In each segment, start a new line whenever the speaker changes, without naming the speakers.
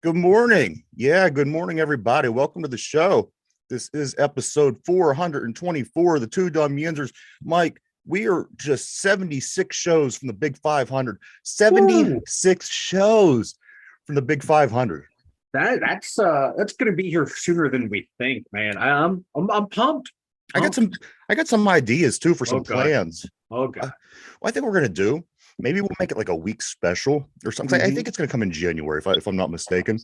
Good morning. Yeah, good morning, everybody. Welcome to the show. This is episode 424 of the Two Dum Yinzers. Mike, we are just 76 shows from the Big 500.
Woo.
76 shows from the Big 500.
That's gonna be here sooner than we think, man. I'm pumped.
I got
Pumped.
some I got some ideas too for
Oh
some
god.
plans.
Oh
Uh,
god.
what I think we're gonna do, maybe we'll make it like a week special or something. I
hmm
think it's gonna come in January if I'm not mistaken.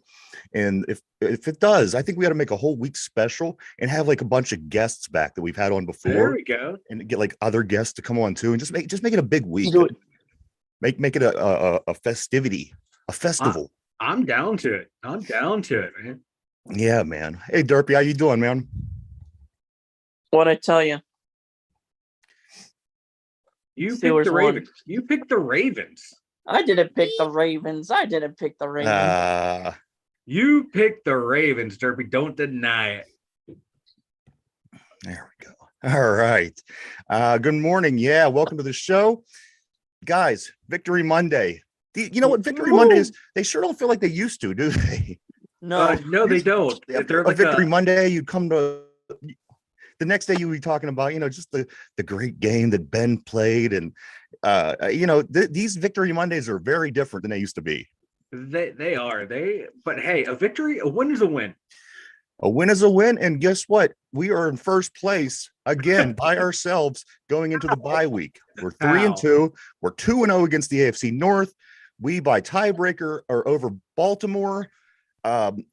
And if it does, I think we got to make a whole week special and have like a bunch of guests back that we've had on
There
before,
we go.
and get like other guests to come on too, and just make it a big
Let's
week.
do it.
Make it a festivity, a
I,
festival.
I'm down to it. I'm down to it, man.
Yeah, man. Hey, Derpy, how you doing, man?
What I tell you,
You picked
Steelers
the
won.
Ravens. You picked the Ravens.
I didn't pick the Ravens. I didn't pick the Ravens.
You picked the Ravens, Derby. Don't deny it.
There we go. All right. Good morning. Yeah, welcome to the show, guys. Victory Monday. You know what Victory Monday is? They sure don't feel like they used to, do they?
No,
No, they don't. They're
A
like
Victory Monday, you'd come to the next day, you would be talking about, just the great game that Ben played. And, these Victory Mondays are very different than they used to be.
they are. But hey, a win is a win.
A win is a win. And guess what? We are in first place again by ourselves going into the bye week. We're 3-2. We're 2-0 against the AFC North. We, by tiebreaker, are over Baltimore. And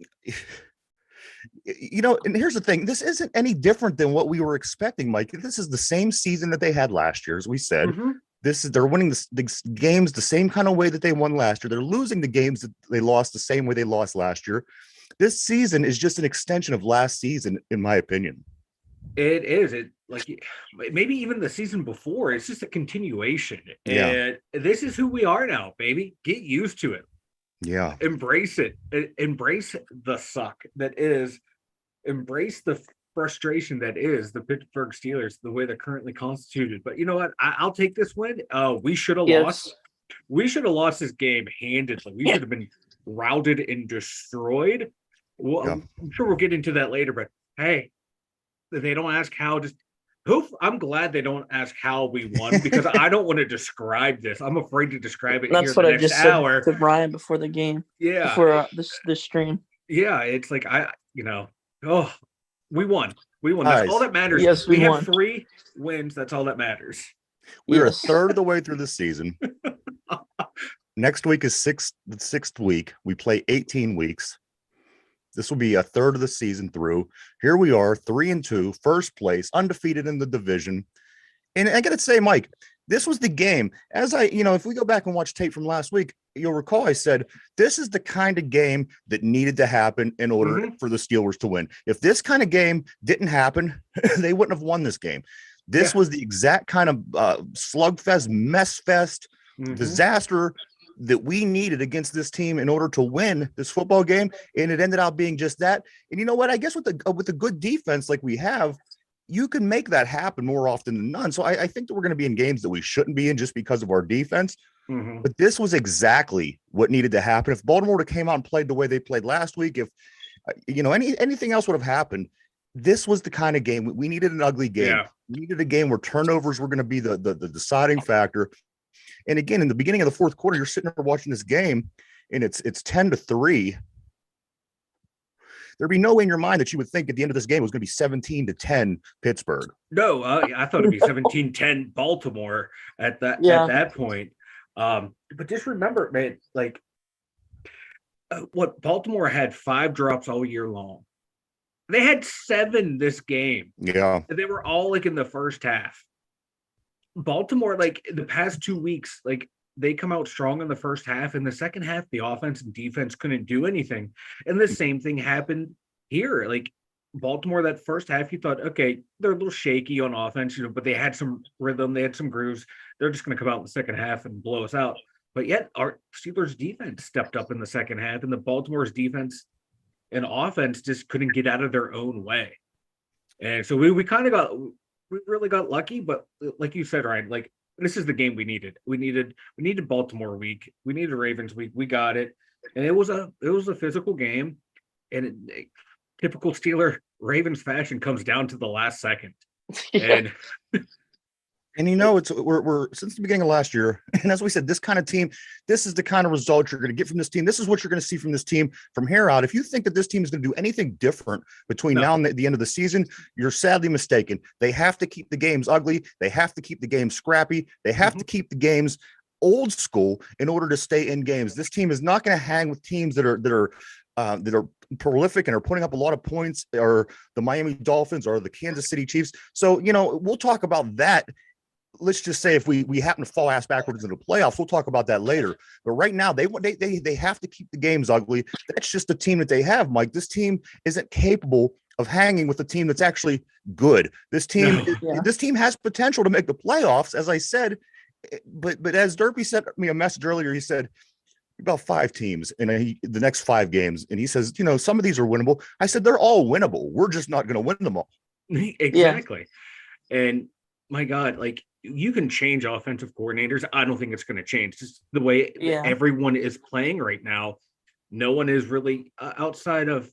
here's the thing. This isn't any different than what we were expecting, Mike. This is the same season that they had last year, as we said.
Mm-hmm.
They're winning the games the same kind of way that they won last year. They're losing the games that they lost the same way they lost last year. This season is just an extension of last season, in my opinion.
It is. It like maybe even the season before. It's just a continuation.
Yeah.
And this is who we are now, baby. Get used to it.
Yeah.
Embrace it. Embrace the suck that is. Embrace the frustration that is the Pittsburgh Steelers, the way they're currently constituted. But you know what? I'll take this win. We should have lost. We should have lost this game handedly. We should have been routed and destroyed. Well,
Yeah.
I'm sure we'll get into that later, but hey, they don't ask how. I'm glad they don't ask how we won because I don't want to describe this. I'm afraid to describe it.
That's
here
what
the
I
next
just
hour.
said to Brian before the game.
Yeah,
Before this stream.
yeah. It's like we won. We won.
Guys,
That's all that matters.
Yes, we won.
have 3 wins. That's all that matters.
We are a
Yes.
third of the way through the season. Next week is the sixth week. We play 18 weeks. This will be a third of the season through. Here we are, 3-2, first place, undefeated in the division. And I got to say, Mike, this was the game. If we go back and watch tape from last week, you'll recall I said, this is the kind of game that needed to happen in order for the Steelers to win. If this kind of game didn't happen, they wouldn't have won this game. This was the exact kind of slugfest, mess fest, disaster that we needed against this team in order to win this football game, and it ended up being just that. And you know what? I guess with a good defense like we have, you can make that happen more often than none. So I think that we're going to be in games that we shouldn't be in just because of our defense. But this was exactly what needed to happen. If Baltimore would have came out and played the way they played last week, if anything else would have happened, this was the kind of game we needed. An ugly game.
Yeah.
We needed a game where turnovers were going to be the deciding factor. And again, in the beginning of the fourth quarter, you're sitting there watching this game, and it's 10-3. There'd be no way in your mind that you would think at the end of this game it was going to be 17-10 Pittsburgh.
No, I thought it'd be 17-10 Baltimore at that point. But just remember, man, what Baltimore had 5 drops all year long. They had 7 this game.
Yeah.
They were all in the first half. Baltimore, the past 2 weeks, they come out strong in the first half. In the second half, the offense and defense couldn't do anything. And the same thing happened here. Baltimore, that first half, you thought, okay, they're a little shaky on offense, but they had some rhythm, they had some grooves. They're just going to come out in the second half and blow us out. But yet, our Steelers' defense stepped up in the second half, and the Baltimore's defense and offense just couldn't get out of their own way. And so we really got lucky. But like you said, Ryan, this is the game we needed. We needed Baltimore week. We needed Ravens week. We got it. And it was a physical game, and typical Steeler Ravens fashion comes down to the last second.
Yeah.
And it's we're since the beginning of last year, and as we said, this kind of team, this is the kind of result you're going to get from this team. This is what you're going to see from this team from here out. If you think that this team is going to do anything different between now and the end of the season, you're sadly mistaken. They have to keep the games ugly. They have to keep the games scrappy. They have to keep the games old school in order to stay in games. This team is not going to hang with teams that are prolific and are putting up a lot of points, or the Miami Dolphins or the Kansas City Chiefs. So, we'll talk about that. Let's just say if we happen to fall ass backwards into the playoffs, we'll talk about that later. But right now, they have to keep the games ugly. That's just the team that they have, Mike. This team isn't capable of hanging with a team that's actually good. This team has potential to make the playoffs, as I said. But as Derpy sent me a message earlier, he said about 5 teams in the next 5 games, and he says, some of these are winnable. I said they're all winnable. We're just not going to win them all.
Exactly. Yeah. And my God, like, you can change offensive coordinators. I don't think it's going to change. Just the way everyone is playing right now. No one is really outside of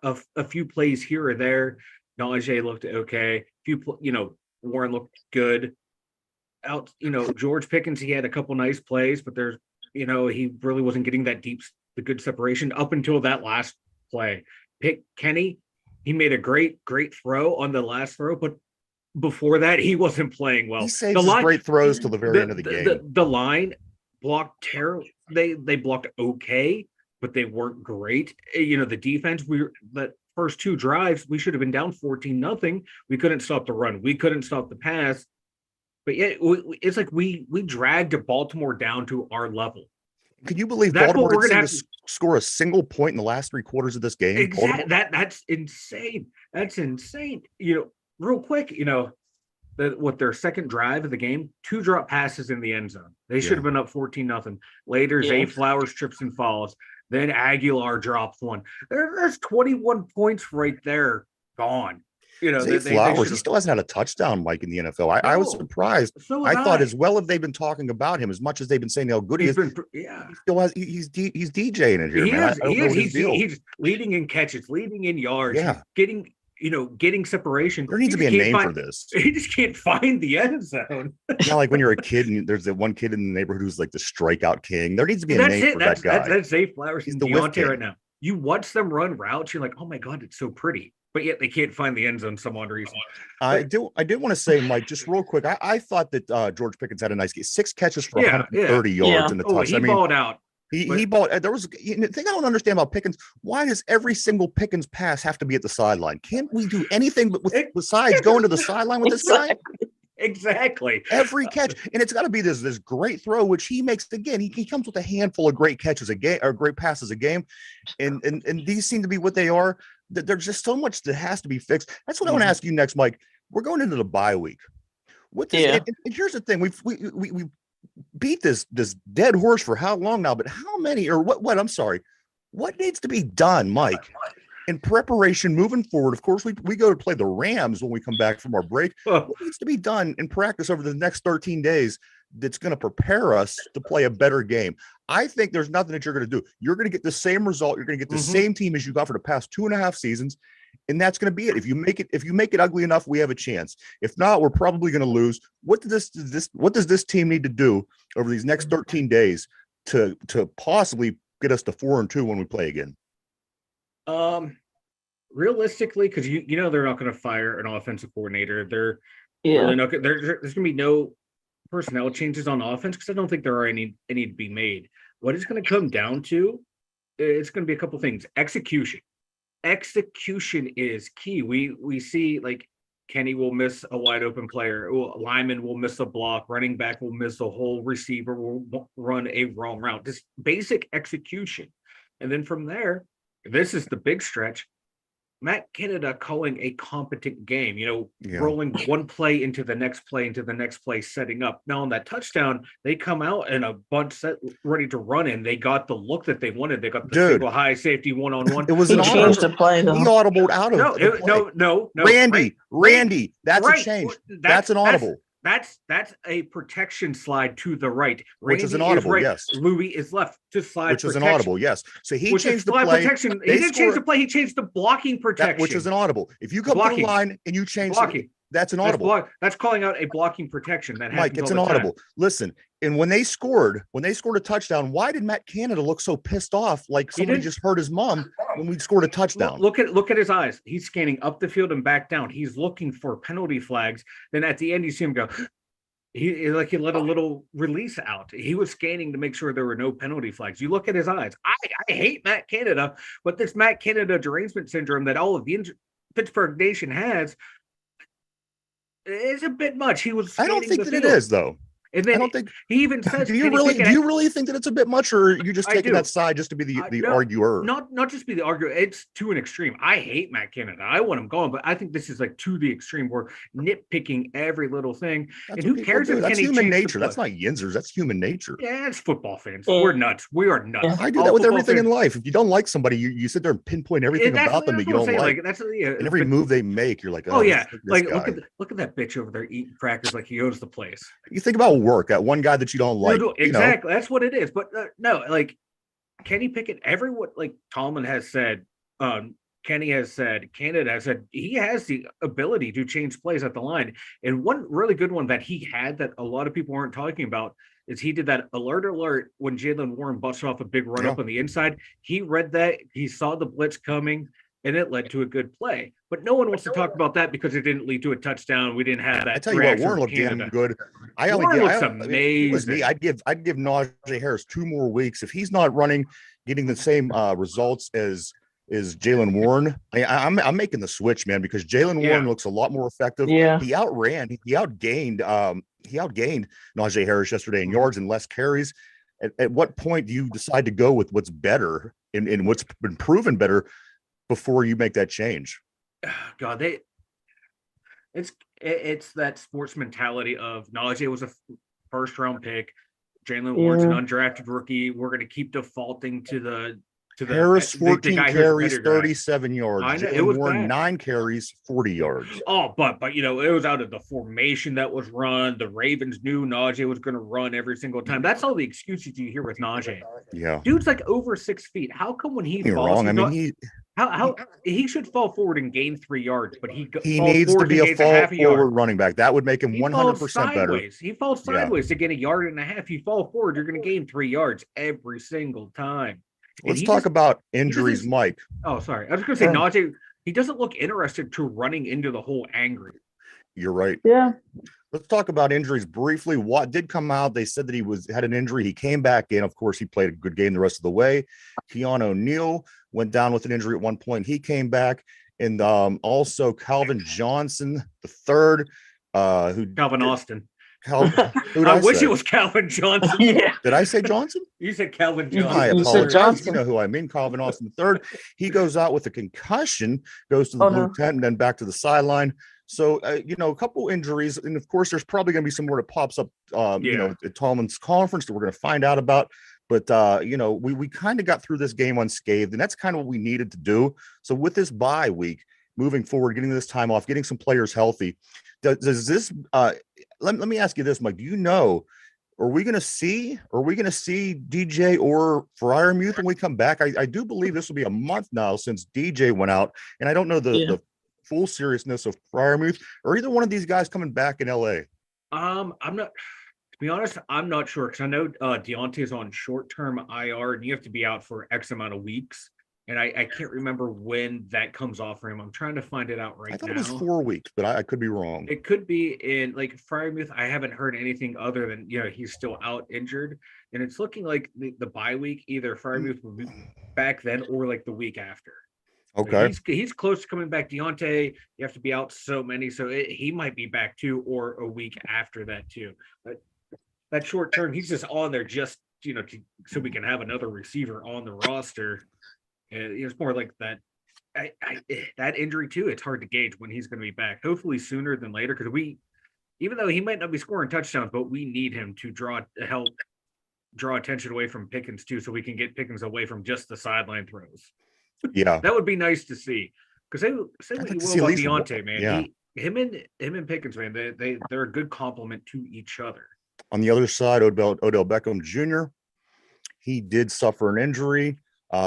a few plays here or there. Najee looked okay. Warren looked good. George Pickens, he had a couple nice plays, but there's, he really wasn't getting the good separation up until that last play. Kenny, he made a great throw on the last throw, but before that, he wasn't playing well.
He saves his great throws till the very end of the game.
The line blocked terrible. They blocked okay, but they weren't great. The defense, the first 2 drives, we should have been down 14-0. We couldn't stop the run. We couldn't stop the pass. But yeah, it's like we dragged Baltimore down to our level.
Can you believe Baltimore didn't score a single point in the last 3 quarters of this game?
Exactly. That's insane. That's insane. Real quick, with their second drive of the game, 2 drop passes in the end zone. They should have been up 14-0. Later, Zay Flowers trips and falls. Then Aguilar drops 1. There's 21 points right there gone.
Zay Flowers, he still hasn't had a touchdown, Mike, in the NFL. I was surprised. I thought as well if they've been talking about him, as much as they've been saying how good he is. He still has. He's DJing it here,
He's leading in catches, leading in yards. Yeah, getting separation.
There needs to be a name for this.
He just can't find the end zone.
Like when you're a kid and there's that one kid in the neighborhood who's like the strikeout king. There needs to be a name for that guy.
That's Zay Flowers and Deontay right now. You watch them run routes, you're like, oh my God, it's so pretty. But yet they can't find the end zone some odd reason. I did
want to say, Mike, just real quick. I thought that George Pickens had a nice game. 6 catches for 130 yards in the touch.
He balled out.
He balled. There was the thing I don't understand about Pickens. Why does every single Pickens pass have to be at the sideline? Can't we do anything besides going to the sideline with this guy?
Exactly.
Every catch, and it's got to be this great throw, which he makes again. He comes with a handful of great catches a game or great passes a game, and these seem to be what they are. There's just so much that has to be fixed. That's what I want to ask you next, Mike. We're going into the bye week. And here's the thing: we beat this dead horse for how long now? But how many or what? I'm sorry. What needs to be done, Mike, in preparation moving forward? Of course, we go to play the Rams when we come back from our break. What needs to be done in practice over the next 13 days that's going to prepare us to play a better game? I think there's nothing that you're going to do. You're going to get the same result. You're going to get the same team as you got for the past 2.5 seasons. And that's going to be it. If you make it ugly enough, we have a chance. If not, we're probably going to lose. What does this team need to do over these next 13 days to possibly get us to 4-2 when we play again?
Realistically, because they're not going to fire an offensive coordinator. They're really not. There's going to be no personnel changes on offense because I don't think there are any to be made. What it's going to come down to, it's going to be a couple things. Execution is key. We see like Kenny will miss a wide open player. Lyman will miss a block. Running back will miss a hole. Receiver will run a wrong route. Just basic execution. And then from there, this is the big stretch. Matt Canada calling a competent game, rolling one play into the next play, setting up. Now on that touchdown, they come out and a bunch set ready to run in. They got the look that they wanted. They got the single high safety one-on-one.
It was an change to play though.
He audibled out of
no.
Randy, that's a change. That's an audible.
That's a protection slide to the right.
Which is an
Randy
audible,
right.
yes.
Louis is left to slide
Which is
protection.
an audible, yes. So he
which
changed the
slide
play.
protection. He
They
didn't change the
scored-
play. He changed the blocking protection.
which is an audible. If you come to
Blocking.
the line and you change
blocking.
that's an audible.
That's calling out a blocking protection. That
Mike,
happens
it's
all
an
the time.
audible. Listen, and when they scored a touchdown, why did Matt Canada look so pissed off like somebody
didn't-
just hurt his mom when we scored a touchdown?
Look at his eyes. He's scanning up the field and back down. He's looking for penalty flags. Then at the end, you see him go. He let a little release out. He was scanning to make sure there were no penalty flags. You look at his eyes. I hate Matt Canada, but this Matt Canada derangement syndrome that all of the Pittsburgh Nation has is a bit much. He was.
I don't think
the
that
field.
it is, though.
And then
I don't think.
he even says,
Do you really think that it's a bit much, or are you just
I
taking
do.
that side just to be the
No,
arguer?
Not just be the arguer. It's to an extreme. I hate Matt Canada. I want him going, but I think this is like to the extreme. We're nitpicking every little thing.
That's
and
what
who
people
cares
do.
if
That's
Kenny
human
changed the
nature. That's
play?
not Yinzers. That's human nature.
Yeah, it's football fans.
Yeah.
We're nuts. We are nuts.
Yeah.
I do
All
that with
football
everything
fans-
in life. If you don't like somebody, you sit there and pinpoint everything
that's-
about them
that's
that you
what I'm
don't
saying.
like.
That's
And every move they make, you're like,
oh yeah,
this
like
guy.
look at that bitch over there eating crackers like he owns the place.
You think about work. That one guy that you don't like.
Exactly, that's what it is. But no, like Kenny Pickett, everyone like Tomlin has said, Kenny has said, Canada has said he has the ability to change plays at the line. And one really good one that he had that a lot of people aren't talking about is he did that alert when Jalen Warren busted off a big run up on the inside. He read that, he saw the blitz coming, and it led to a good play. But no one wants to talk about that because it didn't lead to a touchdown. We didn't have that.
I tell you what, Warren looked damn good.
Warren looks amazing.
It was me. I'd give Najee Harris 2 more weeks if he's not running, getting the same results as Jalen Warren. I'm making the switch, man, because Jalen Warren looks a lot more effective.
Yeah.
He outgained Najee Harris yesterday in yards and less carries. At what point do you decide to go with what's better and what's been proven better before you make that change?
God, it's that sports mentality of Najee was a first round pick. Jalen Warren's an undrafted rookie. We're going to keep defaulting to the
Harris 14
guy
carries, 37 yards.
I know,
Jalen
it was
Warren
bad.
9 carries, 40 yards.
Oh, but it was out of the formation that was run. The Ravens knew Najee was going to run every single time. That's all the excuses you hear with Najee.
Yeah,
Dude's like over 6 feet. How come when he
you're
falls,
wrong. I mean,
he should fall forward and gain 3 yards, but he
needs to be a fall forward running back. That would make him 100% better.
He falls sideways to gain 1.5 yards. You fall forward, you're going to gain 3 yards every single time.
Let's talk about injuries, Mike.
Oh, sorry. I was going to say Najee. He doesn't look interested to running into the hole angry.
You're right.
Yeah.
Let's talk about injuries briefly. Watt did come out. They said that he had an injury. He came back in. Of course, he played a good game the rest of the way. Keanu O'Neal went down with an injury at one point. He came back. And also Calvin Johnson, the third,
Calvin Austin.
I
wish it was Calvin Johnson.
Yeah.
Did I say Johnson?
You said Calvin Johnson.
I
You said
apologize.
Johnson.
You know who I mean. Calvin Austin III. He goes out with a concussion, goes to the blue tent, and then back to the sideline. So, a couple injuries. And, of course, there's probably going to be some more that pops up, at Tomlin's conference that we're going to find out about. But, we kind of got through this game unscathed, and that's kind of what we needed to do. So with this bye week, moving forward, getting this time off, getting some players healthy, does this let me ask you this, Mike, do you know, are we going to see DJ or Freiermuth when we come back? I do believe this will be a month now since DJ went out, and I don't know the full seriousness of Freiermuth or either one of these guys coming back in LA.
I'm not, to be honest, I'm not sure, because I know Deontay is on short-term IR and you have to be out for X amount of weeks. And I can't remember when that comes off for him. I'm trying to find it out right now.
I thought it was 4 weeks, but I could be wrong.
It could be in like Freiermuth. I haven't heard anything other than, he's still out injured. And it's looking like the bye week, either Freiermuth will be back then or like the week after.
Okay.
He's close to coming back. Deontay, you have to be out so many. So he might be back too, or a week after that too. But that short term, he's just on there just, so we can have another receiver on the roster. It's more like that. That injury too. It's hard to gauge when he's going to be back. Hopefully sooner than later, because even though he might not be scoring touchdowns, but we need him to help draw attention away from Pickens too, so we can get Pickens away from just the sideline throws.
Yeah,
that would be nice to see. Because say what you will about Deontay, man.
Yeah.
him and Pickens, man, they're a good complement to each other.
On the other side, Odell Beckham Jr., he did suffer an injury.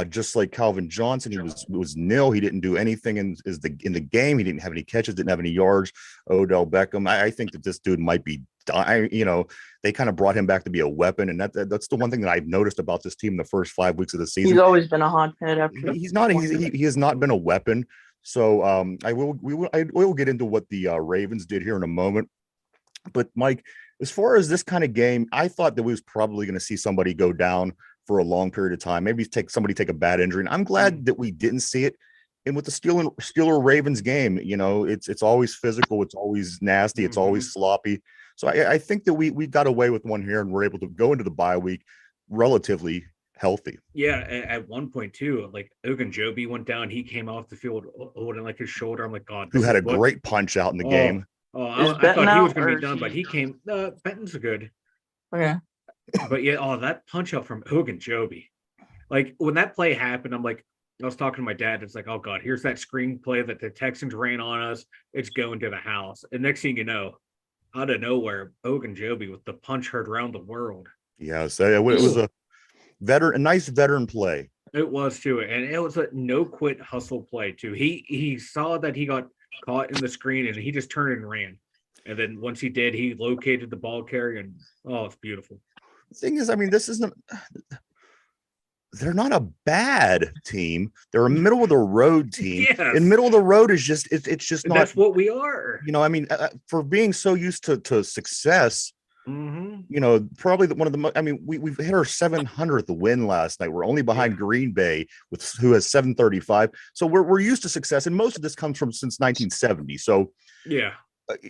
Just like Calvin Johnson, he was nil. He didn't do anything in the game. He didn't have any catches, didn't have any yards. Odell Beckham, I think that this dude might be dying. They kind of brought him back to be a weapon, and that's the one thing that I've noticed about this team in the first 5 weeks of the season.
He's always been a hothead after.
He has not been a weapon. So I will get into what the Ravens did here in a moment. But Mike, as far as this kind of game, I thought that we was probably going to see somebody go down for a long period of time. Maybe somebody take a bad injury. And I'm glad that we didn't see it. And with the Steeler Ravens game, it's always physical. It's always nasty. It's always sloppy. So I think that we got away with one here, and we're able to go into the bye week relatively healthy.
Yeah, at one point too, like Ogunjobi went down. He came off the field holding like his shoulder. I'm like, God,
who had a great punch out in the game.
Oh, I thought he was going to be done, but he came. Benton's good.
Okay.
But yeah, that punch out from Ogunjobi. Like when that play happened, I'm like, I was talking to my dad. It's like, oh God, here's that screenplay that the Texans ran on us. It's going to the house. And next thing you know, out of nowhere, Ogunjobi with the punch heard around the world.
Yes, it was a nice veteran play.
It was too, and it was a no quit hustle play too. He saw that he got caught in the screen, and he just turned and ran. And then once he did, he located the ball carrier, and it's beautiful.
The thing is, I mean, they're not a bad team. They're a middle of the road team.
Yes.
And middle of the road is just it's just not.
That's what we are.
I mean, for being so used to success.
Mm-hmm.
Probably one of the most. I mean, we've hit our 700th win last night. We're only behind Green Bay, who has 735. So we're used to success, and most of this comes from since 1970. So
yeah,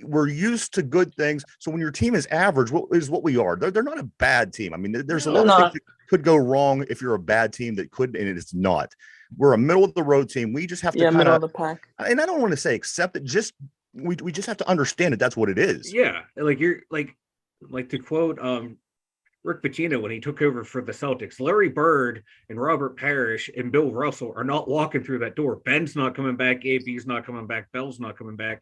we're used to good things. So when your team is average, what we are, they're not a bad team. I mean, there's a lot of things that could go wrong if you're a bad team that could, and it's not. We're a middle of the road team. We just have to
middle of the pack.
And I don't want to say accept it. Just we just have to understand that that's what it is.
Yeah, like you're like to quote Rick Pitino when he took over for the Celtics, Larry Bird and Robert Parrish and Bill Russell are not walking through that door. Ben's not coming back. AB's not coming back. Bell's not coming back.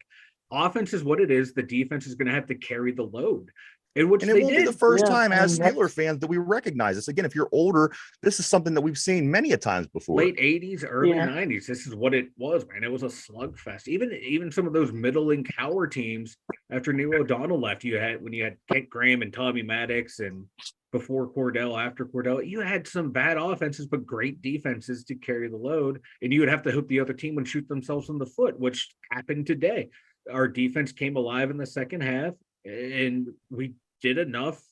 Offense is what it is. The defense is going to have to carry the load. And it won't be the
first time as Steeler fans that we recognize this. Again, if you're older, this is something that we've seen many a times before.
Late 80s, early 90s. This is what it was, man. It was a slugfest. Even some of those middling cower teams after Neil O'Donnell left, when you had Kent Graham and Tommy Maddox, and before Cordell, after Cordell, you had some bad offenses, but great defenses to carry the load. And you would have to hope the other team would shoot themselves in the foot, which happened today. Our defense came alive in the second half, and we did enough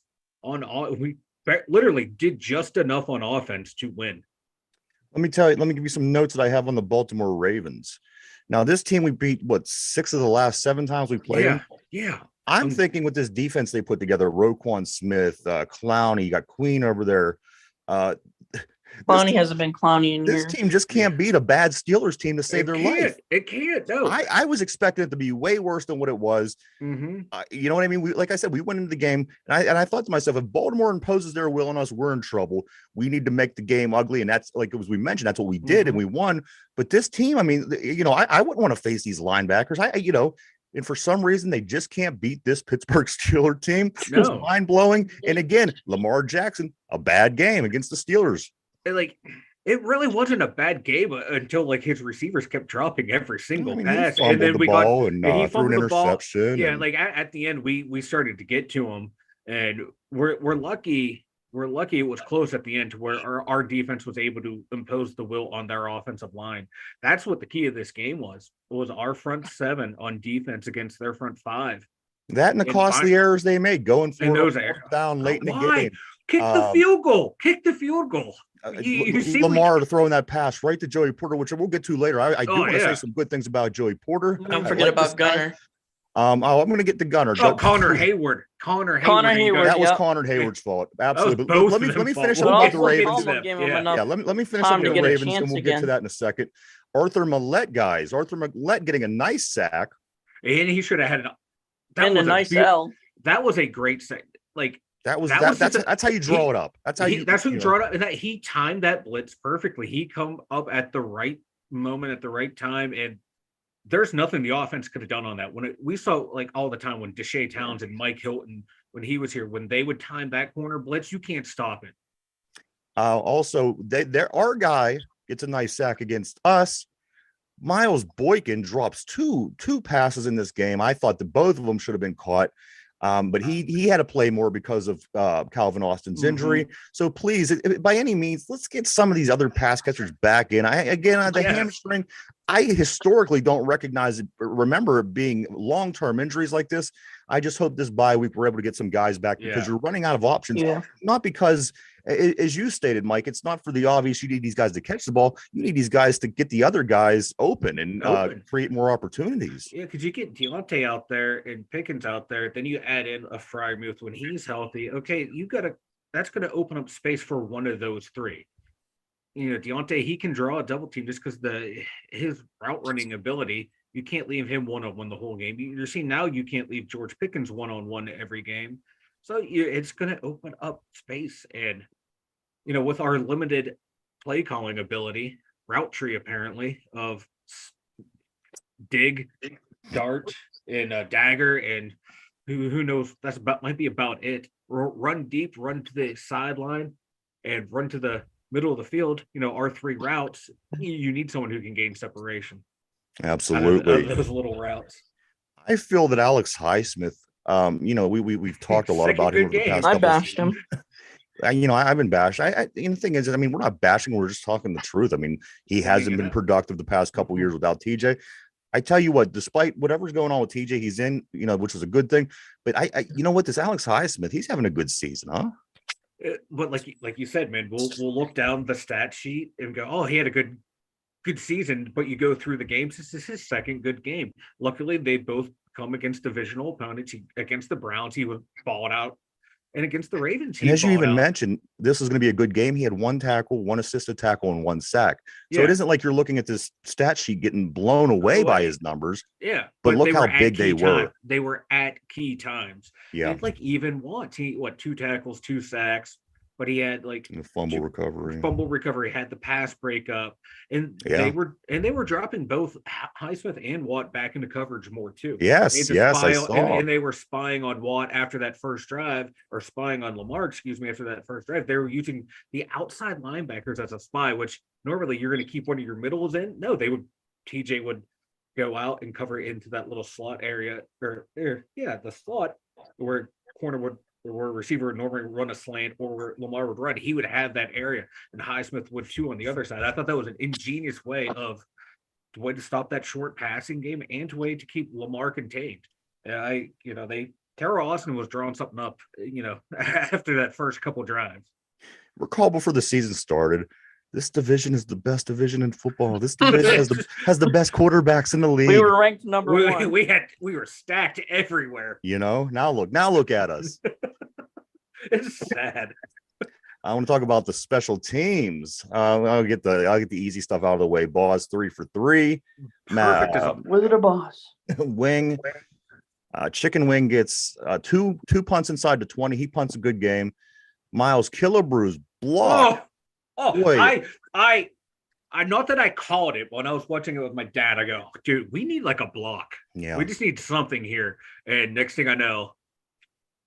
we literally did just enough on offense to win.
Let me give you some notes that I have on the Baltimore Ravens. Now, this team we beat 6 of the last 7 times we played them?
Yeah.
I'm thinking with this defense they put together, Roquan Smith, Clowney, you got Queen over there.
Clowney hasn't been Clowney in
this team just can't beat a bad Steelers team to save their life.
It can't. No,
I was expecting it to be way worse than what it was. You know what I mean? Like I said, we went into the game, and I thought to myself, if Baltimore imposes their will on us, we're in trouble. We need to make the game ugly, and that's like as we mentioned, that's what we did, and we won. But this team, I mean, I wouldn't want to face these linebackers. And for some reason, they just can't beat this Pittsburgh Steelers team.
No.
It's mind-blowing. And again, Lamar Jackson, a bad game against the Steelers.
It really wasn't a bad game until his receivers kept dropping every single pass,
and then he threw an interception.
Yeah, at the end we started to get to him, and we're lucky. We're lucky it was close at the end to where our defense was able to impose the will on their offensive line. That's what the key of this game was our front 7 on defense against their front 5.
That and the costly errors they made going for
those
down late in the game.
Kick the field goal. Kick the field goal.
Lamar throwing that pass right to Joey Porter, which we'll get to later. I do want to say some good things about Joey Porter.
Don't forget about Gunner.
I'm going to get to Gunner.
Connor Hayward.
Connor Hayward.
That was Connor Hayward's fault. Absolutely. But let me finish up with the Ravens. Let me finish up with the Ravens, and we'll get to that in a second. Arthur Millette, guys. Arthur Millette getting a nice sack.
And he should have had
a nice L.
That was a great sack.
That's how you draw it up. That's how you
draw it up. And that he timed that blitz perfectly. He come up at the right moment at the right time, and there's nothing the offense could have done on that. We saw like all the time when Deshae Towns and Mike Hilton, when he was here, when they would time that corner blitz, you can't stop it.
Also, our guy gets a nice sack against us. Miles Boykin drops two passes in this game. I thought that both of them should have been caught. But he had to play more because of Calvin Austin's injury. So please, by any means, let's get some of these other pass catchers back in. The hamstring, I historically don't remember it being long-term injuries like this. I just hope this bye week we're able to get some guys back because you're running out of options. Not because, as you stated, Mike, it's not for the obvious. You need these guys to catch the ball. You need these guys to get the other guys open and create more opportunities.
Yeah, because you get Deontay out there and Pickens out there, then you add in a Freiermuth when he's healthy. Okay, that's going to open up space for one of those three. Deontay, he can draw a double team just because his route running ability. You can't leave him one-on-one the whole game. You're seeing now you can't leave George Pickens one-on-one every game. So it's going to open up space. And, with our limited play calling ability, route tree apparently of dig, dart, and dagger, and who knows, might be about it. Run deep, run to the sideline, and run to the middle of the field. Our three routes, you need someone who can gain separation.
Absolutely.
Out of those little routes.
I feel that Alex Highsmith, we've talked a lot about him over the past couple.
I bashed him.
I've been bashed. The thing is, we're not bashing. We're just talking the truth. He hasn't been productive the past couple years without TJ. I tell you what, despite whatever's going on with TJ, he's in, which is a good thing. But this Alex Highsmith, he's having a good season, huh?
But like you said, man, we'll look down the stat sheet and go, oh, he had a good season, but you go through the games, this is his second good game. Luckily, they both come against divisional opponents. Against the Browns, he was balling out, and against the Ravens,
and as you even mentioned, this is going to be a good game. He had 1 tackle, 1 assisted tackle, and 1 sack. So it isn't like you're looking at this stat sheet getting blown away by his numbers.
Yeah,
but look how big they were.
They were at key times.
Yeah,
even 2 tackles, 2 sacks. But he had a
fumble recovery,
had the pass breakup, and they were dropping both Highsmith and Watt back into coverage more too.
Yes, I saw.
And they were spying on Watt after that first drive, or spying on Lamar, after that first drive. They were using the outside linebackers as a spy, which normally you're going to keep one of your middles in. No, TJ would go out and cover into that little slot area, the slot where corner would. Where a receiver would normally run a slant, or where Lamar would run, he would have that area, and Highsmith would too on the other side. I thought that was an ingenious way to stop that short passing game and to keep Lamar contained. Terrell Austin was drawing something up, after that first couple drives.
Recall before the season started, this division is the best division in football. This division has the best quarterbacks in the league.
We were ranked number 1.
We were stacked everywhere.
Now look at us.
It's sad.
I want to talk about the special teams. I'll get the easy stuff out of the way. Boss 3 for 3.
Wizard of Boss.
Wing. Chicken Wing gets two punts inside the 20. He punts a good game. Miles Killebrew's block.
I not that I called it, but when I was watching it with my dad, I go, dude, we need a block.
Yeah.
We just need something here. And next thing I know,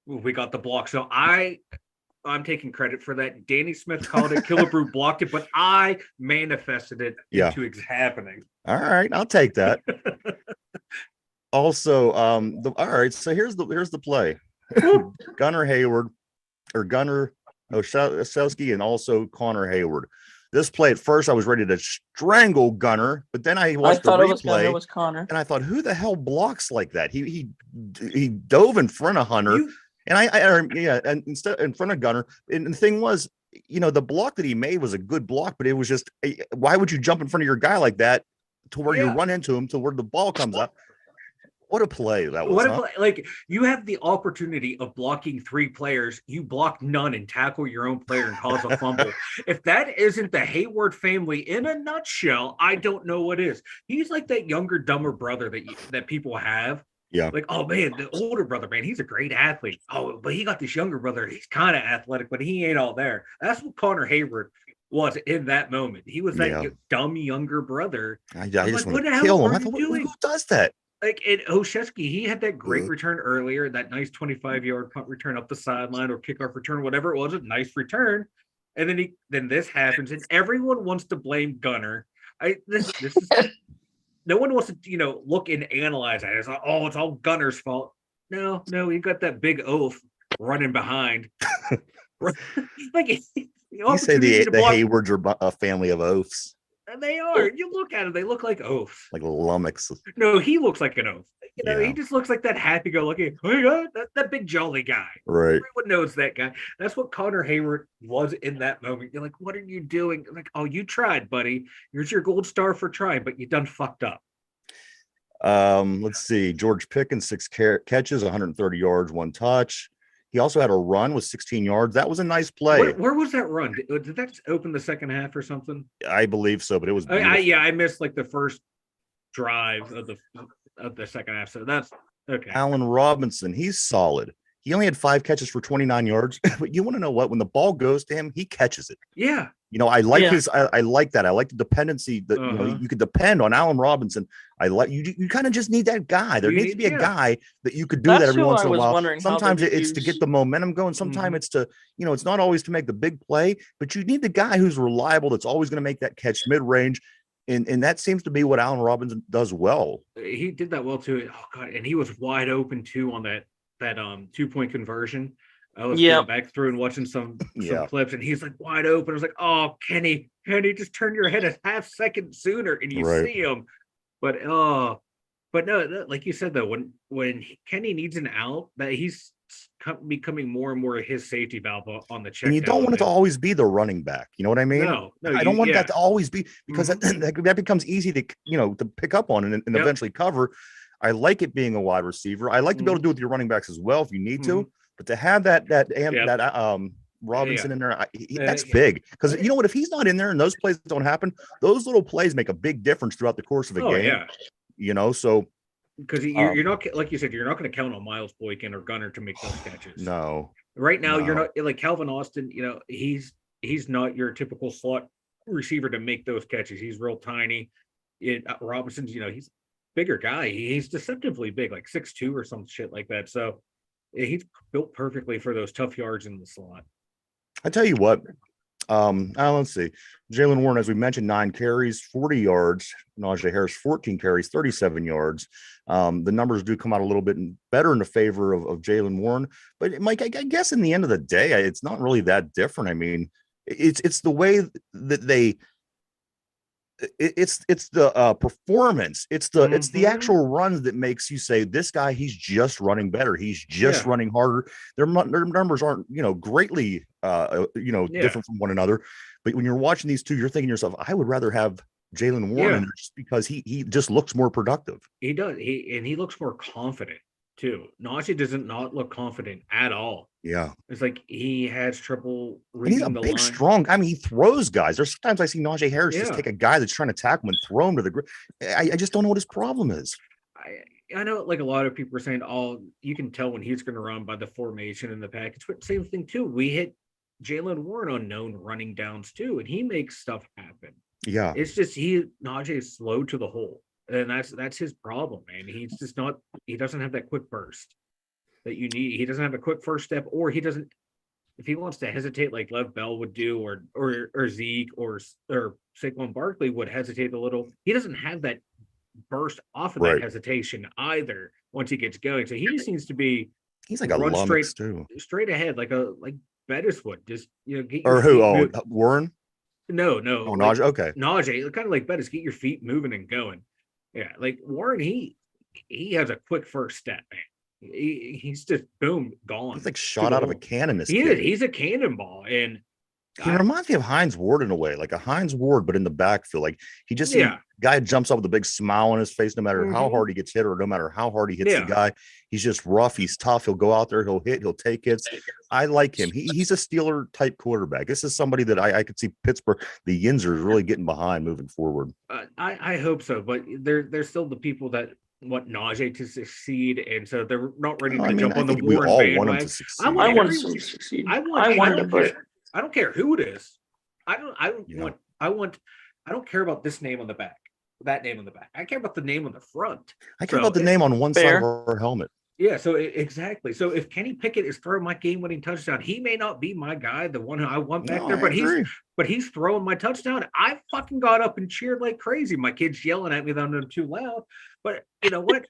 we got the block. So I'm taking credit for that. Danny Smith called it. Killebrew blocked it, but I manifested it into happening.
All right, I'll take that. Also, all right. So here's the play. Gunnar Hayward, or Gunnar Osowski, and also Connor Hayward. This play, at first I was ready to strangle Gunnar, but then I watched the replay,
it was Connor,
and I thought, who the hell blocks like that? He dove in front of Hunter, and instead in front of Gunnar. And the thing was, the block that he made was a good block, but it was just, why would you jump in front of your guy like that to where you run into him to where the ball comes up? What a play that was.
Like, you have the opportunity of blocking 3 players. You block none and tackle your own player and cause a fumble. If that isn't the Hayward family in a nutshell, I don't know what is. He's like that younger, dumber brother that people have.
Yeah.
Like, oh man, the older brother, man, he's a great athlete. Oh, but he got this younger brother. He's kind of athletic, but he ain't all there. That's what Connor Hayward was in that moment. He was that
Yeah.
dumb younger brother.
I
I'm
just
like,
want
what the
to
hell
kill him.
are
I
you
thought,
doing?
who does that?
Like in Oshesky, he had that great
Ugh.
return earlier, that nice 25-yard punt return up the sideline or kickoff return, whatever it was, a nice return. And then this happens, and everyone wants to blame Gunner. This is no one wants to look and analyze that. It's like, oh, it's all Gunner's fault. No, you got that big oaf running behind. Like the
You say
opportunity
the
to block,
Haywards are a family of oafs,
and they are. You look at them, they look like oafs.
like lummox.
No, he looks like an oaf. He
Yeah.
just looks like that happy-go-lucky, oh my God, that big jolly guy.
Right.
Everyone knows that guy. That's what Connor Hayward was in that moment. You're like, what are you doing? Like, oh, you tried, buddy. Here's your gold star for trying, but you done fucked up.
Let's see. George Pickens, 6 catches, 130 yards, 1 touch. He also had a run with 16 yards. That was a nice play.
Where was that run? Did that open the second half or something?
I believe so, but it was
I missed like the first drive of the second half. So that's okay.
Allen Robinson, he's solid. He only had 5 catches for 29 yards. But you want to know what? When the ball goes to him, he catches it.
Yeah.
I like I like that. I like the dependency that you could depend on Allen Robinson. I like you kind of just need that guy. There needs to be a guy that you could do that every once in a while. Sometimes it's to get the momentum going. Sometimes it's to, it's not always to make the big play, but you need the guy who's reliable, that's always going to make that catch mid-range. And that seems to be what Allen Robinson does well.
He did that well too. Oh God, and he was wide open too on that 2-point conversion. I was going back through and watching some clips, and he's like wide open. I was like, oh, Kenny, just turn your head a half second sooner, and you see him. But no, like you said though, when Kenny needs an out, that he's becoming more and more his safety valve on the check.
And you don't want it to always be the running back. You know what I mean?
No,
I don't want that to always be, because that becomes easy to to pick up on and eventually cover. I like it being a wide receiver. I like to be able to do it with your running backs as well if you need to, but to have that Robinson in there, that's big. Because you know what? If he's not in there and those plays don't happen, those little plays make a big difference throughout the course of a game. Yeah. So
because you're not, like you said, you're not going to count on Miles Boykin or Gunner to make those catches.
No.
Right now, you're not, like Calvin Austin. He's not your typical slot receiver to make those catches. He's real tiny. Robinson's, he's a bigger guy. He's deceptively big, like 6'2" or some shit like that. So he's built perfectly for those tough yards in the slot.
I tell you what, let's see. Jaylen Warren, as we mentioned, 9 carries, 40 yards. Najee Harris, 14 carries, 37 yards. The numbers do come out a little bit better in the favor of Jaylen Warren. But Mike, I guess in the end of the day, it's not really that different. I mean, it's the way that it's the performance. It's the actual runs that makes you say, this guy, he's just running better. He's just running harder. Their numbers aren't, greatly, different from one another. But when you're watching these two, you're thinking to yourself, I would rather have Jaylen Warren just because he just looks more productive.
He does. He looks more confident too. Najee doesn't not look confident at all.
Yeah.
It's like he has trouble
reading the line. He's a big, strong. I mean, he throws guys. There's sometimes I see Najee Harris just take a guy that's trying to tackle him and throw him to the ground. I just don't know what his problem is.
I know, like, a lot of people are saying, oh, you can tell when he's going to run by the formation and the package, but same thing too. We hit Jaylen Warren on known running downs too, and he makes stuff happen.
Yeah.
It's just Najee is slow to the hole. And that's his problem, man. He's just not, he doesn't have that quick burst that you need. He doesn't have a quick first step, or he doesn't, if he wants to hesitate like Lev Bell would do, or Zeke or Saquon Barkley would hesitate a little. He doesn't have that burst off of that hesitation either once he gets going. So he just needs to be,
he's like a lummox too.
Straight ahead, like Bettis would. Just, get
or who? Oh, Warren?
No.
Oh, Najee. Okay.
Najee, kind of like Bettis, get your feet moving and going. Yeah, like Warren, he has a quick first step, man. He's just boom, gone.
He's like shot out of a cannon.
He's a cannonball, and
he reminds me of Hines Ward in a way, like a Hines Ward, but in the backfield. Like he just guy jumps up with a big smile on his face, no matter how hard he gets hit or no matter how hard he hits the guy. He's just rough. He's tough. He'll go out there. He'll hit. He'll take hits. I like him. He's a Steeler type quarterback. This is somebody that I could see Pittsburgh, the Yinzers, really getting behind moving forward.
I hope so, but there's still the people that want Najee to succeed, and so they're not ready to jump on the Warren bandwagon.
We all want him to succeed.
I want him to succeed. I want him, but
I don't care who it is. I don't
You know.
I don't care about this name on the back, that name on the back. I care about the name on the front.
I care
So
about the name on one side
Fair.
of our helmet.
Yeah, so exactly. So if Kenny Pickett is throwing my game-winning touchdown, he may not be my guy, the one who I want back
No,
there,
I
but
agree.
he's throwing my touchdown. I fucking got up and cheered like crazy. My kids yelling at me that I'm too loud, but you know what?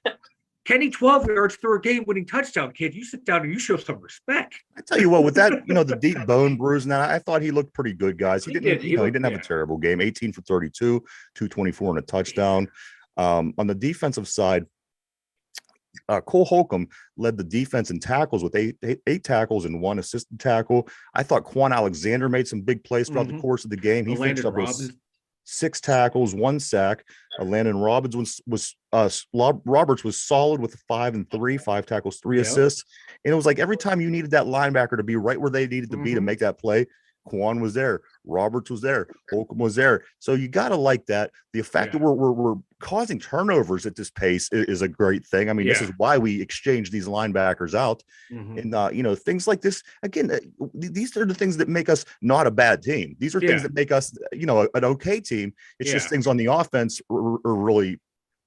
Kenny 12 yards threw a game-winning touchdown. Kid, you sit down and you show some respect.
I tell you what, with that, the deep bone bruise. Now, I thought he looked pretty good, guys. He didn't, he
looked-
didn't have a terrible game. 18 for 32, 224 and a touchdown. On the defensive side, Cole Holcomb led the defense in tackles with eight tackles and one assisted tackle. I thought Quan Alexander made some big plays throughout the course of the game. He finished up with 6 tackles, 1 sack. Landon Roberts Roberts was solid with 5 and 3, 5 tackles, 3 assists. And it was like every time you needed that linebacker to be right where they needed to be to make that play, Quan was there, Roberts was there, Holcomb was there. So you got to like that. The fact that we're causing turnovers at this pace is a great thing. I mean, this is why we exchange these linebackers out. And things like this, again, these are the things that make us not a bad team. These are things that make us an okay team. It's just things on the offense are really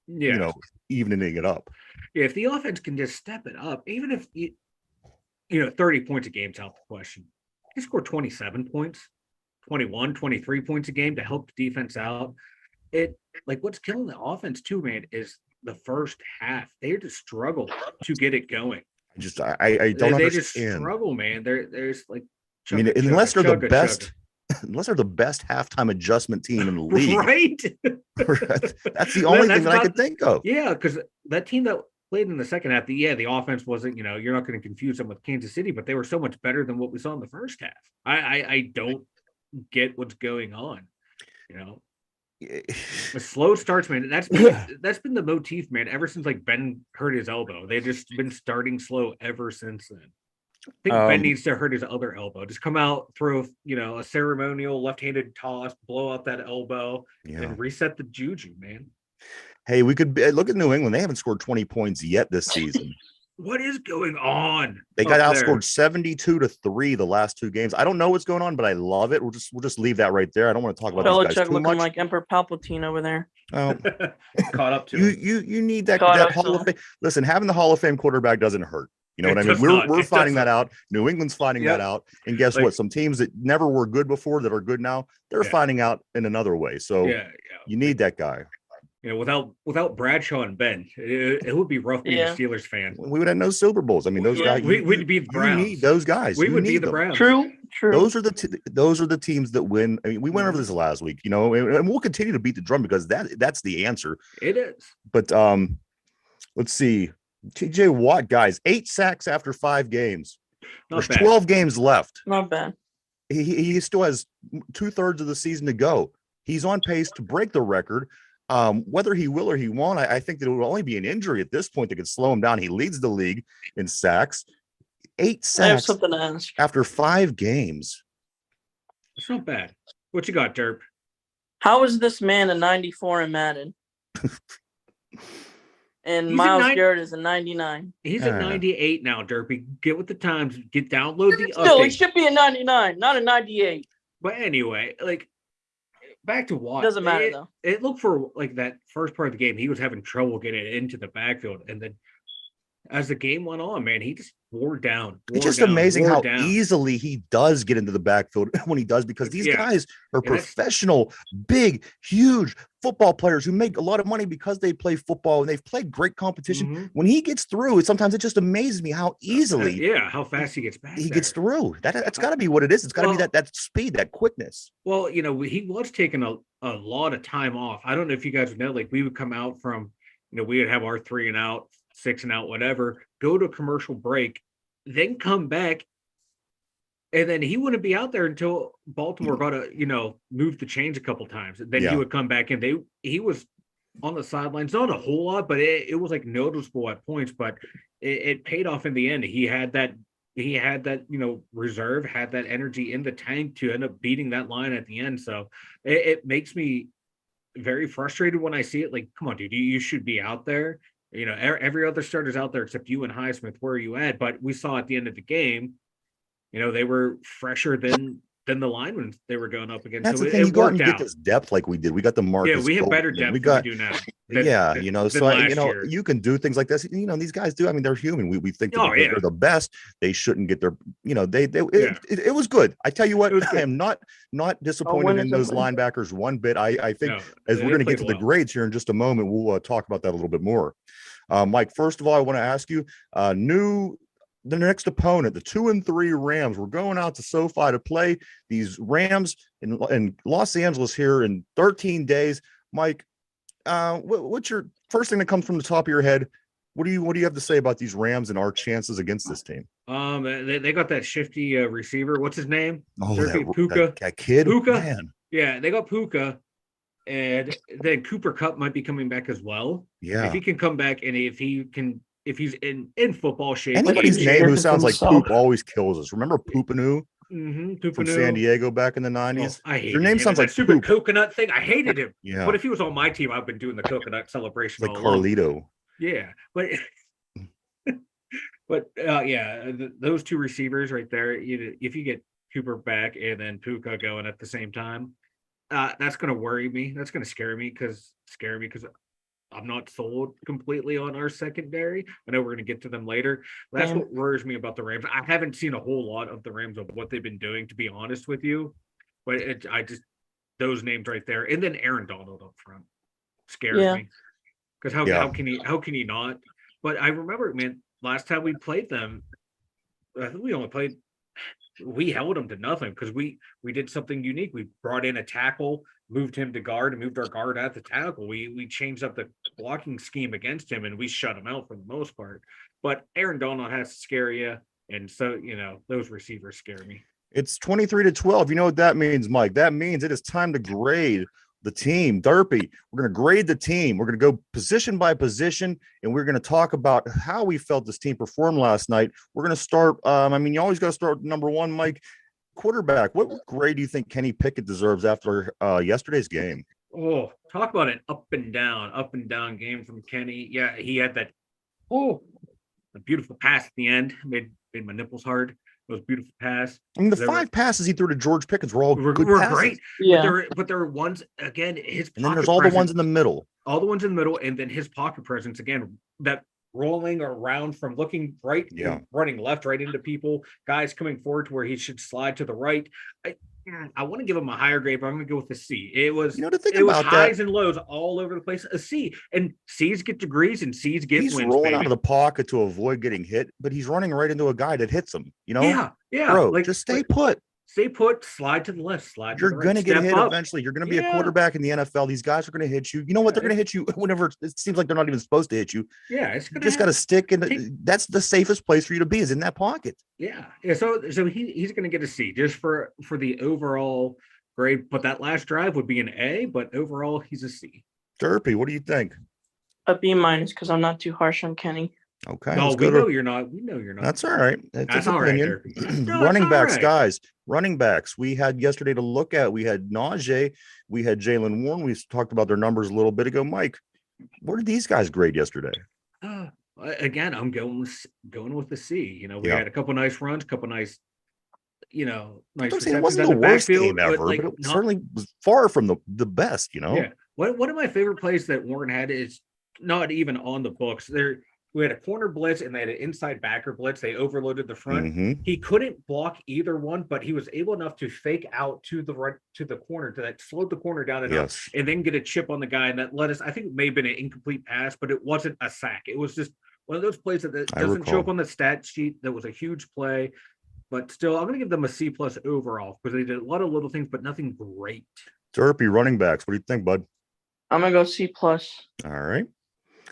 evening it up.
Yeah, if the offense can just step it up, even if 30 points a game's out the question. He scored 27 points, 21, 23 points a game to help the defense out. What's killing the offense too, man, is the first half. They just struggle to get it going.
I don't understand.
They just struggle, man. There's like,
unless they're the best, unless they're the best halftime adjustment team in the league,
right?
That's the only thing that I could think of.
Yeah, because that team that played in the second half, the offense wasn't, you're not going to confuse them with Kansas City, but they were so much better than what we saw in the first half. I don't get what's going on. The slow starts, man. That's been the motif, man, ever since Ben hurt his elbow. They've just been starting slow ever since then. I think Ben needs to hurt his other elbow. Just come out, throw a ceremonial left-handed toss, blow out that elbow, and reset the juju, man.
Hey, we could look at New England. They haven't scored 20 points yet this season.
What is going on?
They got outscored 72-3 the last 2 games. I don't know what's going on, but I love it. We'll just leave that right there. I don't want to talk about these guys too
looking
much.
like Emperor Palpatine over there.
Oh.
Caught up to
you need that Hall of Fame. Listen, having the Hall of Fame quarterback doesn't hurt. You know what I mean? We're finding that out. New England's finding that out. And guess what? Some teams that never were good before that are good now, they're finding out in another way. So you need that guy.
Without Bradshaw and Ben, it would be rough being a Steelers fan.
We would have no Super Bowls. I mean, those guys.
We'd be the Browns.
You need those guys.
We would be the Browns.
True.
Those are the teams that win. I mean, we went over this last week, and we'll continue to beat the drum because that's the answer.
It is.
But let's see. TJ Watt, guys, 8 sacks after 5 games. There's 12 games left.
Not bad.
He still has 2/3 of the season to go. He's on pace to break the record. Whether he will or he won't, I think that it will only be an injury at this point that could slow him down. He leads the league in sacks. 8 sacks.
I have something to ask.
After 5 games.
It's not bad. What you got, Derp?
How is this man a 94 in Madden? And Miles Garrett is a 99.
He's at 98 now, Derpy. Get with the times. Download the
Still,
update.
he should be a 99, not a 98.
But anyway, back to Watt.
Doesn't matter though.
It looked for that first part of the game, he was having trouble getting into the backfield, and then as the game went on, man, he just wore down.
It's just amazing how easily he does get into the backfield when he does, because these guys are professional, big, huge football players who make a lot of money because they play football and they've played great competition. When he gets through, sometimes it just amazes me how easily,
how fast he gets back.
He gets through. That's got to be what it is. It's got to be that speed, that quickness.
Well, he was taking a lot of time off. I don't know if you guys would know, we would come out from, we would have our 3 and out, 6 and out, whatever, go to a commercial break, then come back. And then he wouldn't be out there until Baltimore got to, move the chains a couple times. Then he would come back and he was on the sidelines, not a whole lot, but it was noticeable at points, but it paid off in the end. He had that, reserve, had that energy in the tank to end up beating that line at the end. So it makes me very frustrated when I see it. Come on, dude, you should be out there. Every other starter's out there except you and Highsmith. Where are you at? But we saw at the end of the game, they were fresher than than the linemen they were going up against.
That's
So
the thing. You
it
go out and
worked
get
out.
this depth like we did. We got the Marcus.
Yeah, we have better
Golden.
depth
We
than
got
we do now.
so
last year.
you can do things like this. These guys do. I mean, they're human. We think that
Oh, yeah.
they're the best. They shouldn't get their.
Yeah.
It was good. I tell you what,
It was
I
good.
am not
win
disappointed in
is a
those
win.
linebackers one bit. I think
No,
as we're
they
going to get
played
to the
well.
grades here in just a moment, we'll talk about that a little bit more. Mike, first of all, I want to ask you, the next opponent, the 2-3 Rams. We're going out to SoFi to play these Rams in Los Angeles here in 13 days. Mike, what's your first thing that comes from the top of your head? What do you have to say about these Rams and our chances against this team?
They got that shifty receiver. What's his name?
Oh,
Puka.
that kid,
Puka.
man.
Yeah, they got Puka, and then Cooper Kupp might be coming back as well.
Yeah.
If he can come back, and if he's in football shape,
Anybody's
he
name who
did
sounds like
himself.
Poop always kills us. Remember Poopanu from San Diego back in the 90s?
I hate
Your name sounds like
that stupid
Poop.
coconut thing. I hated him.
Yeah.
But if he was on my team, I've been doing the coconut celebration
It's like
all along.
Carlito.
Yeah, but those two receivers right there. If you get Cooper back and then Puka going at the same time, that's going to worry me. That's going to scare me because I'm not sold completely on our secondary. I know we're going to get to them later. That's what worries me about the Rams. I haven't seen a whole lot of the Rams of what they've been doing, to be honest with you. But those names right there, and then Aaron Donald up front scares me because how can he not? But I remember, man, last time we played them, I think we held them to nothing because we did something unique. We brought in a tackle, moved him to guard, and moved our guard at the tackle. We changed up the blocking scheme against him, and we shut him out for the most part. But Aaron Donald has to scare you, and so those receivers scare me.
It's 23-12. You know what that means, Mike? That means it is time to grade the team. Derpy, we're going to grade the team. We're going to go position by position, and we're going to talk about how we felt this team performed last night. We're going to start. You always got to start with number one, Mike. Quarterback. What grade do you think Kenny Pickett deserves after yesterday's game?
Oh, talk about an up and down game from Kenny. Yeah, he had that. A beautiful pass at the end made my nipples hard. It was a beautiful pass.
I mean, the five passes he threw to George Pickens were all good passes.
Great.
Yeah.
But there were ones, again,
and then there's all the ones in the middle.
All the ones in the middle, and then his pocket presence, again, that rolling around from looking right, running left, right into people, guys coming forward to where he should slide to the right. I want to give him a higher grade, but I'm going to go with a C. It was highs and lows all over the place. A C, and C's get degrees and C's get wins.
He's rolling out of the pocket to avoid getting hit, but he's running right into a guy that hits him.
Yeah.
Bro, just stay put.
Stay put, slide to the left, slide to the right.
You're going to get hit eventually. You're going to be a quarterback in the NFL. These guys are going to hit you. You know what? They're going to hit you whenever it seems like they're not even supposed to hit you.
Yeah,
you just got to stick in. That's the safest place for you to be, is in that pocket.
Yeah. So he's going to get a C just for the overall grade. But that last drive would be an A. But overall, he's a C.
Derpy, what do you think?
A B- because I'm not too harsh on Kenny.
Okay.
No, we know you're not. We know you're not.
That's all right.
That's all right.
Running backs, guys. Running backs. We had yesterday to look at. We had Najee. We had Jalen Warren. We talked about their numbers a little bit ago. Mike, where did these guys grade yesterday?
Again, I'm going with the C. We had a couple nice runs, couple nice. Nice.
It wasn't the worst game ever, but it certainly was far from the best.
Yeah. One of my favorite plays that Warren had is not even on the books. We had a corner blitz and they had an inside backer blitz. They overloaded the front.
Mm-hmm.
He couldn't block either one, but he was able enough to fake out to the right, to the corner, that slowed the corner down enough, and then get a chip on the guy. And that led us, I think it may have been an incomplete pass, but it wasn't a sack. It was just one of those plays that doesn't show up on the stat sheet. That was a huge play, but still, I'm going to give them a C+ overall because they did a lot of little things, but nothing great.
Derpy, running backs. What do you think, bud?
I'm going to go C+.
All right.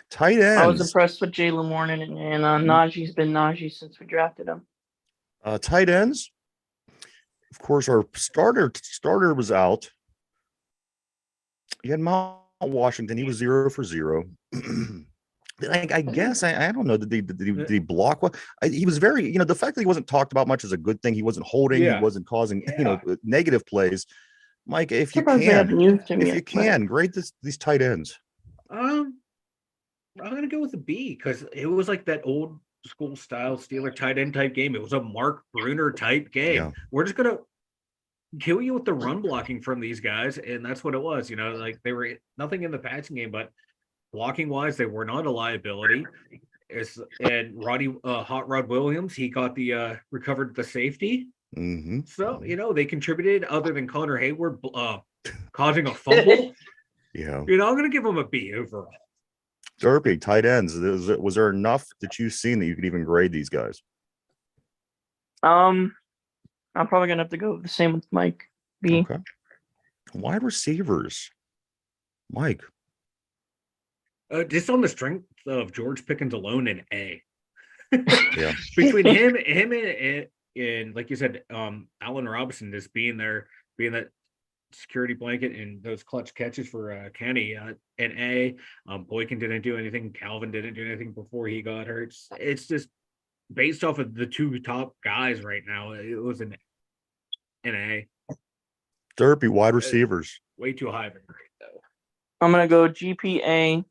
Tight ends.
I was impressed with Jalen Warren, and Najee's been Najee since we drafted him.
Tight ends. Of course, our starter was You had Mount Washington. He was 0 for 0. I guess I don't know. Did he block? He was very. The fact that he wasn't talked about much is a good thing. He wasn't holding. He wasn't causing negative plays. Mike, if you can, grade these tight ends.
I'm going to go with a B because it was like that old school style Steeler tight end type game. It was a Mark Bruner type game. Yeah. We're just going to kill you with the run blocking from these guys, and that's what it was. Like they were nothing in the passing game, but blocking wise, they were not a liability. And Hot Rod Williams, he got the recovered the safety.
Mm-hmm.
So they contributed other than Connor Hayward causing a fumble.
Yeah.
I'm going to give him a B overall.
Derpy, tight ends. Was there enough that you've seen that you could even grade these guys?
I'm probably gonna have to go the same with Mike. B.
Okay. Wide receivers, Mike.
Just on the strength of George Pickens alone, an A.
Yeah.
Between him and like you said, Allen Robinson just being that security blanket and those clutch catches for Kenny, an A. Boykin didn't do anything. Calvin didn't do anything before he got hurt. It's just based off of the two top guys right now. It was an A.
Derpy, wide receivers.
Way too high of a grade, though.
I'm gonna go GPA.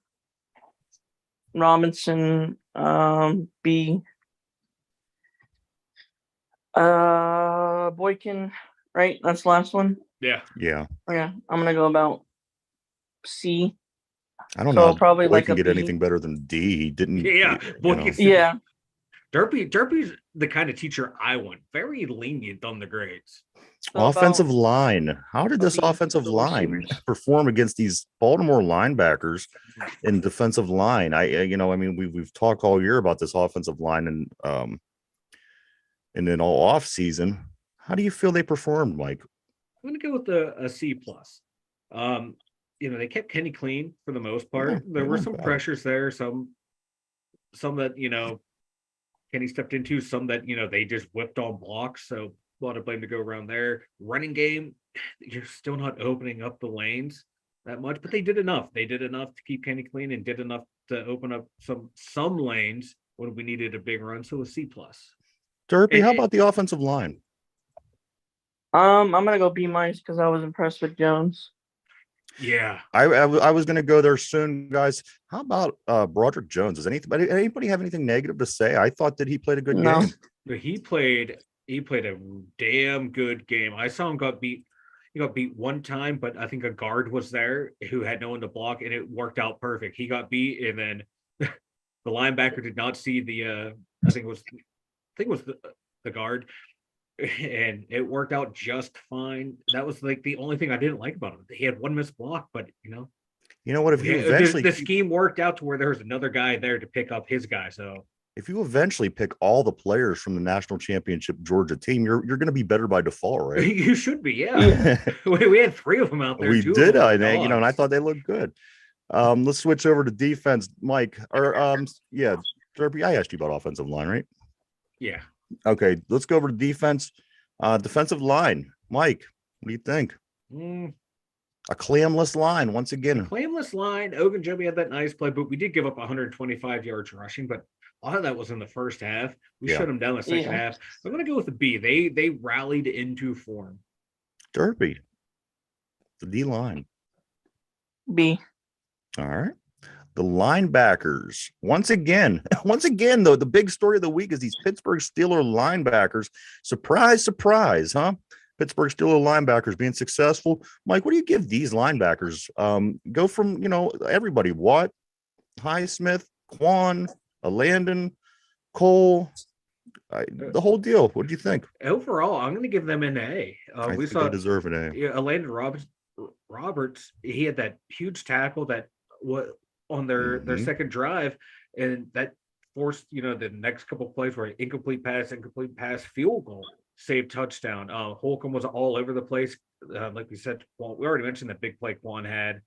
Robinson, B. Boykin, right? That's the last one.
Yeah.
Yeah.
Yeah, I'm gonna go about C.
I don't
So
know.
probably
Boy
like
can
a
get
B.
anything better than D. He didn't.
Yeah. Boykin's
Yeah,
Derpy's the kind of teacher I want. Very lenient on the grades.
so
Offensive
about
line. How did this
B for
offensive
the
line
receivers.
perform against these Baltimore linebackers in defensive line? We've talked all year about this offensive line and then all off season. How do you feel they performed, Mike?
I'm gonna go with a C plus. They kept Kenny clean for the most part.
Yeah,
There
they
were
weren't
some
bad.
pressures there, some that Kenny stepped into, some that they just whipped on blocks. So a lot of blame to go around there. Running game, you're still not opening up the lanes that much, but they did enough. They did enough to keep Kenny clean and did enough to open up some lanes when we needed a big run. So a C plus.
Derpy, how about the offensive line?
I'm gonna go B minus because I was impressed with Jones.
Yeah.
I was going to go there soon, guys. How about Broderick Jones? Does anybody have anything negative to say? I thought that he played a good
No.
game.
But he played a damn good game. I saw him got beat. He got beat one time, but I think a guard was there who had no one to block, and it worked out perfect. He got beat, and then the linebacker did not see the I think it was the guard, and it worked out just fine. That was like the only thing I didn't like about him. He had one missed block, but
You know what? If you eventually
the scheme worked out to where there was another guy there to pick up his guy. So
if you eventually pick all the players from the national championship Georgia team, you're going to be better by default, right?
you should be, yeah. We had three of them out there.
We
Two
did,
of them were
and I
dogs.
thought they looked good. Let's switch over to defense, Mike. Derpy, I asked you about offensive line, right?
Yeah.
Okay, let's go over to defense. Defensive line, Mike. What do you think? A clamless line once again.
Claimless line. Ogunjobi had that nice play, but we did give up 125 yards rushing, but a lot of that was in the first half. We
Yeah.
shut them down the second
Yeah.
half. I'm going to go with the B. They rallied into form.
Derpy, the D line.
B.
All right. The linebackers. Once again, though, the big story of the week is these Pittsburgh Steelers linebackers. Surprise, surprise, huh? Pittsburgh Steelers linebackers being successful. Mike, what do you give these linebackers? Go from, everybody, Watt, Highsmith, Quan, Landon, Cole, the whole deal. What do you think?
Overall, I'm going to give them an A.
I
We
think
saw
they deserve an A.
Landon Roberts. He had that huge tackle that what on their
Mhm.
second drive, and that forced the next couple of plays where incomplete pass, field goal, save touchdown. Holcomb was all over the place. Like we said, we already mentioned that big play Quan had,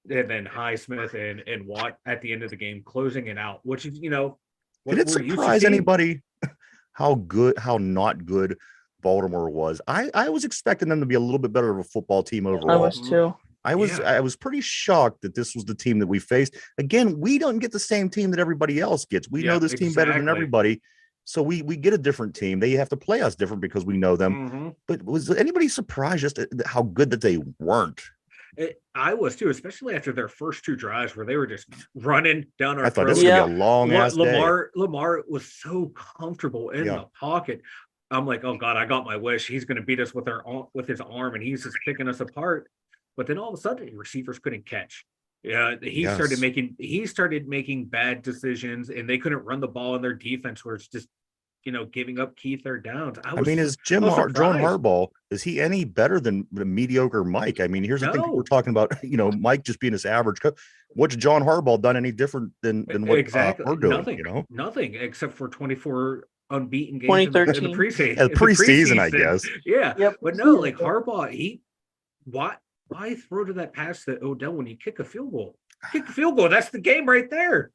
and then Highsmith and Watt at the end of the game closing it out, which is what
Did it
we're used to
surprise
seeing.
anybody how not good Baltimore was? I was expecting them to be a little bit better of a football team
I
overall.
was too.
I was
Yeah.
pretty shocked that this was the team that we faced. Again, we don't get the same team that everybody else gets. We know
Yeah,
this team better than
exactly.
everybody. So we get a different team. They have to play us different because we know them.
Mhm.
But was anybody surprised just at how good that they weren't?
I was too, especially after their first two drives where they were just running down our
I thought
throats.
this was
Yeah.
gonna be a long ass day.
Lamar was so comfortable in
Yeah.
the pocket. I'm like, oh God, I got my wish. He's going to beat us with his arm, and he's just picking us apart. But then all of a sudden, receivers couldn't catch. Yeah, he started
Yes.
making bad decisions, and they couldn't run the ball in their defense, where it's just giving up key third downs.
I mean, is
I was
John
surprised.
Harbaugh, is he any better than the mediocre Mike? I mean, here's the thing people are
No,
talking about, Mike just being this average. What's John Harbaugh done any different than what
exactly
we're doing,
nothing, nothing except for 24 unbeaten games in the
2013.
preseason.
At
In the
preseason, I
preseason,
guess.
yeah.
Yep.
But no, like Harbaugh, why throw to that pass to Odell when you kick a field goal? Kick the field goal. That's the game right there.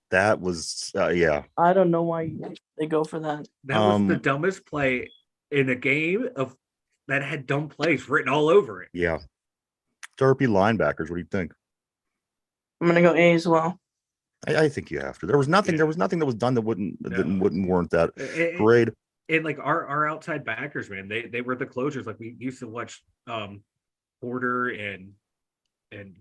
That was, yeah.
I don't know why they go for that.
That was the dumbest play in a game that had dumb plays written all over it.
Yeah. Derpy linebackers. What do you think?
I'm gonna go A as well.
I think you have to. There was nothing.
Yeah.
There was nothing that was done that wouldn't warrant that
Great.
grade.
And like our outside backers, man, they were the closers. Like we used to watch Porter and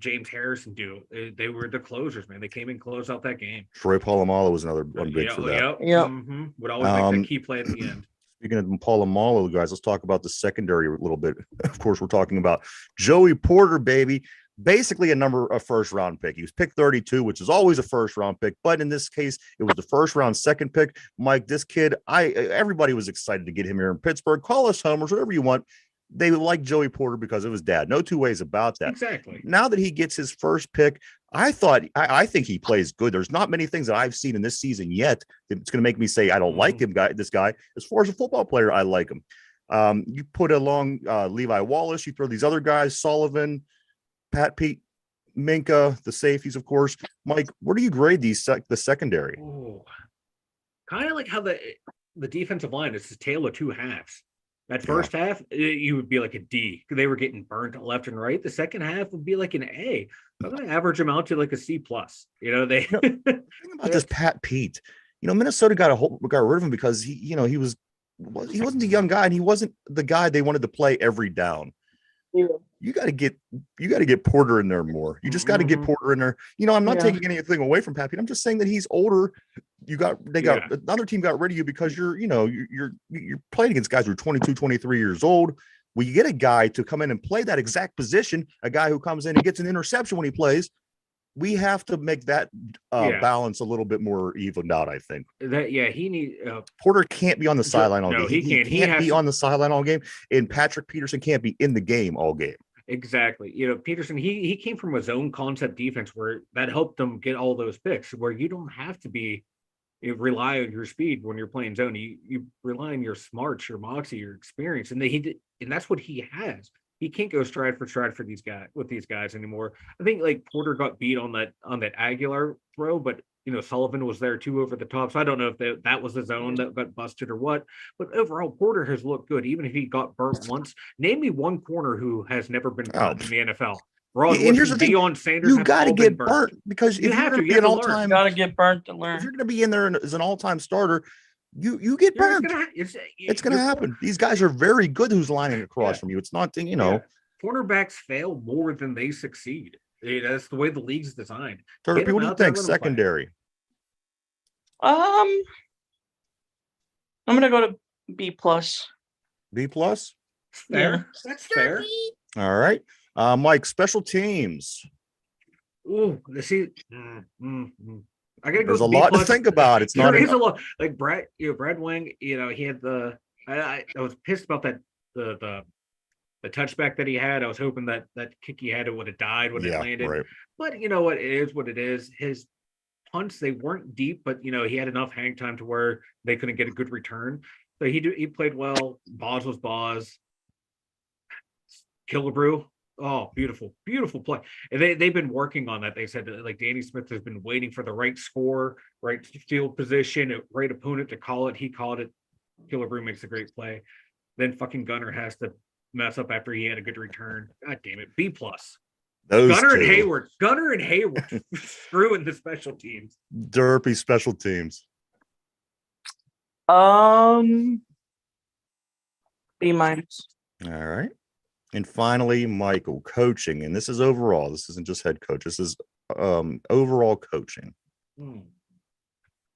James Harrison do. They were the closers, man. They came and closed out that game.
Troy Polamalu was another one big for that.
Yep.
Mm-hmm. Would always make the key play at the end.
Speaking of Polamalu, guys, let's talk about the secondary a little bit. Of course, we're talking about Joey Porter, baby. Basically a first round pick. He was picked 32, which is always a first round pick, but in this case, it was the first round second pick. Mike, this kid, everybody was excited to get him here in Pittsburgh. Call us homers, whatever you want. They like Joey Porter because of his dad. No two ways about that.
Exactly.
Now that he gets his first pick, I think he plays good. There's not many things that I've seen in this season yet that's going to make me say I don't like him. This guy, as far as a football player, I like him. You put along Levi Wallace. You throw these other guys, Sullivan, Pat Pete, Minka, the safeties, of course. Mike, where do you grade the secondary?
Kind of like how the defensive line is a tale of two halves. That first half, you would be like a D. They were getting burnt left and right. The second half would be like an A. I'm going to average them out to like a C plus.
Think about this Pat Pete. Minnesota got rid of him because he wasn't a young guy and he wasn't the guy they wanted to play every down.
Yeah.
You got to get Porter in there more. You just got to get Porter in there. I'm not taking anything away from Pat Pete. I'm just saying that he's older. Another team got rid of you because you're playing against guys who are 22, 23 years old. Well, you get a guy to come in and play that exact position, a guy who comes in and gets an interception when he plays. We have to make that balance a little bit more evened out, I think.
He needs
Porter can't be on the sideline all game.
He can't.
He can't be on the sideline all game, and Patrick Peterson can't be in the game all game.
Exactly. Peterson, he came from a zone concept defense where that helped them get all those picks, where you don't have to rely on your speed when you're playing zone. You rely on your smarts, your moxie, your experience, and that's what he has. He can't go stride for these guys anymore. I think like Porter got beat on that Aguilar throw, but Sullivan was there too over the top. So I don't know if that was the zone that got busted or what. But overall, Porter has looked good, even if he got burnt once. Name me one corner who has never been burnt in the NFL.
And here's the thing:
Deion Sanders,
you got to get burnt because if
you
you're
have
going
to
be an all-time,
you got to get burnt to learn.
If you're going to be in there as an all-time starter, you get burnt. It's going to happen. These guys are very good. Who's lining across from you? It's not
Cornerbacks fail more than they succeed. That's the way the league's designed.
Turpy, what do you think? Secondary.
I'm gonna go to B plus.
B plus.
Fair.
Yeah.
That's fair.
All right, Mike. Special teams.
Ooh, see. I gotta go.
There's a lot to think about. It's not.
There is a lot. Like Brad Wang. He had the. I was pissed about that. The touchback that he had. I was hoping that kick he had it would have died when it landed.
Right.
But you know what? It is what it is. His punts, they weren't deep, but he had enough hang time to where they couldn't get a good return. So he played well. Boz was Boz. Killebrew. Oh, beautiful play. And they've been working on that. They said that, like, Danny Smith has been waiting for the right score, right field position, right opponent to call it. He called it. Killebrew makes a great play. Then fucking Gunner has to mess up after he had a good return. God damn it. B plus. Gunner and Hayward screwing the special teams.
Derpy special teams.
B minus.
All right. And finally, Michael, coaching. And this is overall. This isn't just head coach. This is overall coaching.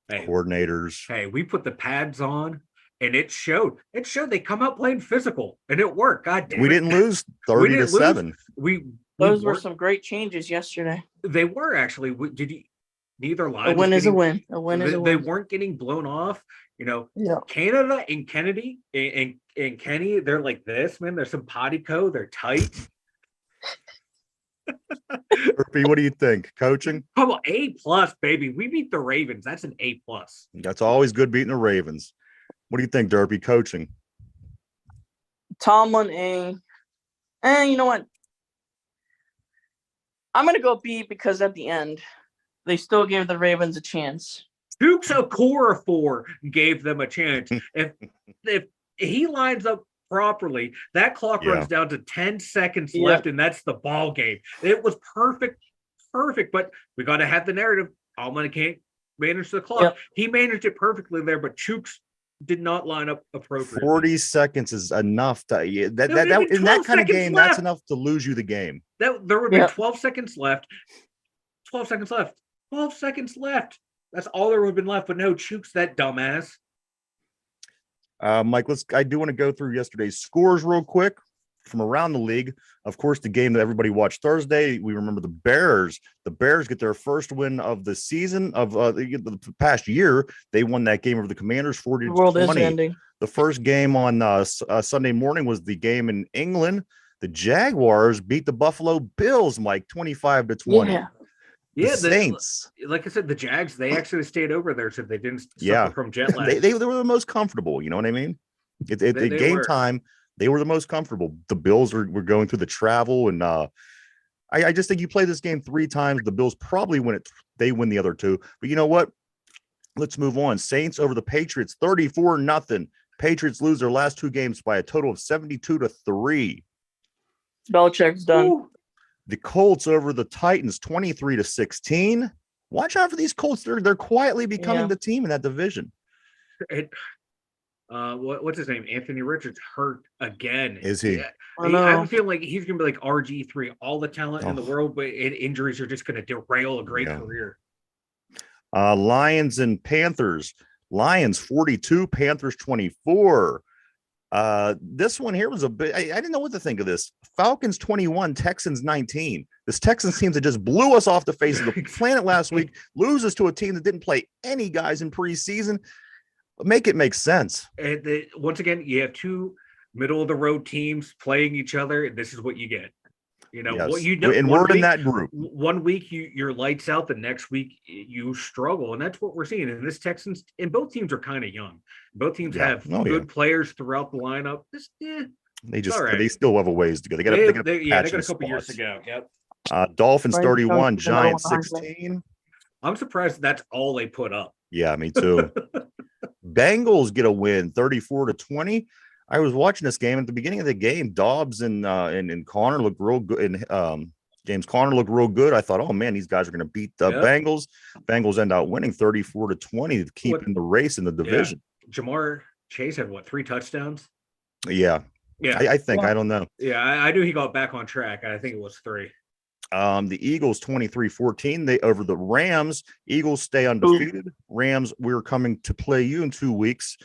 Hey,
coordinators.
Hey, we put the pads on and it showed. It showed they come out playing physical, and it worked. God damn it.
We didn't lose
We
30 to
didn't lose.
7.
We
Those were
weren't-
some great changes yesterday.
They were actually. Did you? Neither line.
A win
was
is a
getting-
win. A win is a
They
win.
weren't getting blown off.
Yeah.
Canada and Kennedy and Kenny, they're like this, man. They're some potty-co. They're tight.
Murphy, what do you think? Coaching?
Come on, A+, baby. We beat the Ravens. That's an A+.
That's always good beating the Ravens. What do you think, Derpy? Coaching?
Tomlin A. And you know what? I'm gonna go B because at the end, they still gave the Ravens a chance.
Dukes Okorafor gave them a chance. If he lines up properly, that clock runs down to 10 seconds left, and that's the ball game. It was perfect, but we got to have the narrative. Alman can't manage the clock.
Yep.
He managed it perfectly there, but Chooks did not line up appropriately.
40 seconds is enough to in that kind of game.
Left.
That's enough to lose you the game.
There would be 12 seconds left. 12 seconds left. 12 seconds left. That's all there would have been left. But no, Chooks, that dumbass.
Mike, I do want to go through yesterday's scores real quick from around the league. Of course, the game that everybody watched Thursday, we remember the Bears. The Bears get their first win of the season of the past year. They won that game over the Commanders 40-20.
The world is ending.
The first game on Sunday morning was the game in England. The Jaguars beat the Buffalo Bills, Mike, 25-20.
Yeah.
The Saints.
Like I said, the Jags, they actually stayed over there so they didn't suffer from jet lag.
they were the most comfortable. You know what I mean? They game
were.
time, they were the most comfortable. The Bills were going through the travel. And I just think you play this game 3 times. The Bills probably win it. They win the other 2. But you know what? Let's move on. Saints over the Patriots, 34-0. Patriots lose their last 2 games by a total of 72-3.
Belichick's done.
Ooh.
The Colts over the Titans, 23-16. Watch out for these Colts. They're quietly becoming the team in that division.
What's his name? Anthony Richards hurt again.
Is he?
Yeah. I have a feeling like he's going to be like RG3, all the talent in the world, but injuries are just going to derail a great career.
Lions and Panthers. Lions 42, Panthers 24. This one here was a bit. I didn't know what to think of this. Falcons 21, Texans 19. This Texans team that just blew us off the face of the planet last week loses to a team that didn't play any guys in preseason. Make it make sense.
And once again, you have 2 middle of the road teams playing each other, and this is what you get.
And we're in that group.
1 week you're lights out, the next week you struggle, and that's what we're seeing. And this Texans, and both teams are kind of young. Both teams have good players throughout the lineup.
They still have a ways to go. They got
a couple years to go. Yep.
Dolphins 31, Giants 16.
I'm surprised that's all they put up.
Yeah, me too. Bengals get a win, 34-20. I was watching this game at the beginning of the game. Dobbs and Connor looked real good, and James Conner looked real good. I thought, oh man, these guys are going to beat the Bengals. Bengals end out winning 34-20 to keep in the race in the division.
Jamar Chase had 3 touchdowns?
Yeah. I think I don't know.
Yeah, I knew he got back on track. I think it was 3.
The Eagles 23-14. They over the Rams. Eagles stay undefeated. Rams, we're coming to play you in 2 weeks.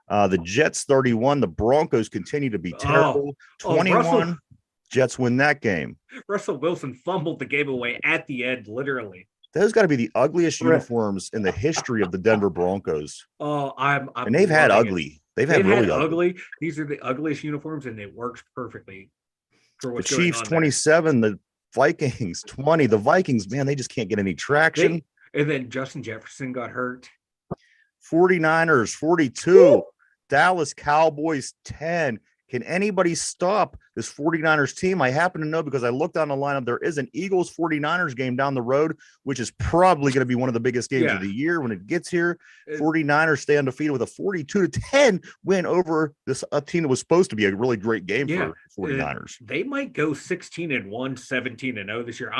The Jets 31. The Broncos continue to be terrible. 21. Jets win that game.
Russell Wilson fumbled the game away at the end, literally.
Those got to be the ugliest uniforms in the history of the Denver Broncos.
Oh,
and they've had ugly. They've had really ugly.
These are the ugliest uniforms, and it works perfectly for what's
the Chiefs 27, the Vikings 20. The Vikings, man, they just can't get any traction.
And then Justin Jefferson got hurt.
49ers 42. Dallas Cowboys 10. Can anybody stop this 49ers team? I happen to know because I looked on the lineup. There is an Eagles 49ers game down the road, which is probably going to be one of the biggest games of the year when it gets here. 49ers stay undefeated with a 42-10 win over a team that was supposed to be a really great game for 49ers.
They might go 16-1, 17-0 this year.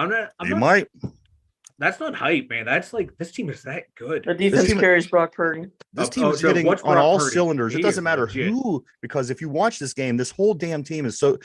They might.
That's not hype, man. That's like, this team is that good.
The defense carries Brock Purdy.
This team is hitting on all cylinders. It doesn't matter who, because if you watch this game, this whole damn team is so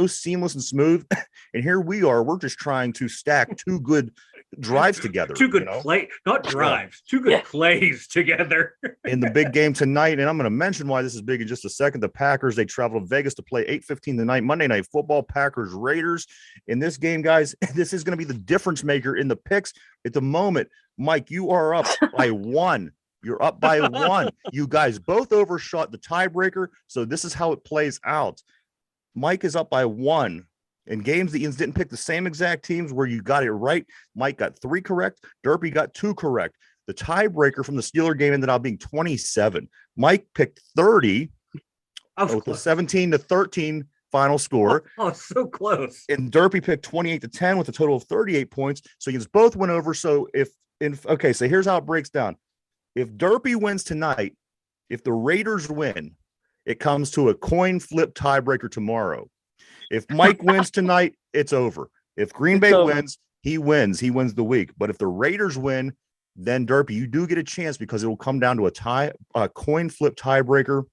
seamless and smooth. And here we are. We're just trying to stack 2 good drives together.
Two good
you know?
play, not drives. Two good plays together.
In the big game tonight, and I'm going to mention why this is big in just a second. The Packers, they travel to Vegas to play 8:15 tonight, Monday Night Football, Packers Raiders. In this game, guys, this is going to be the difference maker in the picks. At the moment, Mike, you are up by 1. You're up by 1. You guys both overshot the tiebreaker, so this is how it plays out. Mike is up by 1. In games, the Ians didn't pick the same exact teams where you got it right. Mike got 3 correct. Derpy got 2 correct. The tiebreaker from the Steeler game ended up being 27. Mike picked 30 with a 17-13 final score.
Oh, so close.
And Derpy picked 28-10 with a total of 38 points. So you both went over. So so here's how it breaks down. If Derpy wins tonight, if the Raiders win, it comes to a coin flip tiebreaker tomorrow. If Mike wins tonight, it's over. If Green Bay wins, he wins. He wins the week. But if the Raiders win, then Derpy, you do get a chance because it will come down to a coin flip tiebreaker.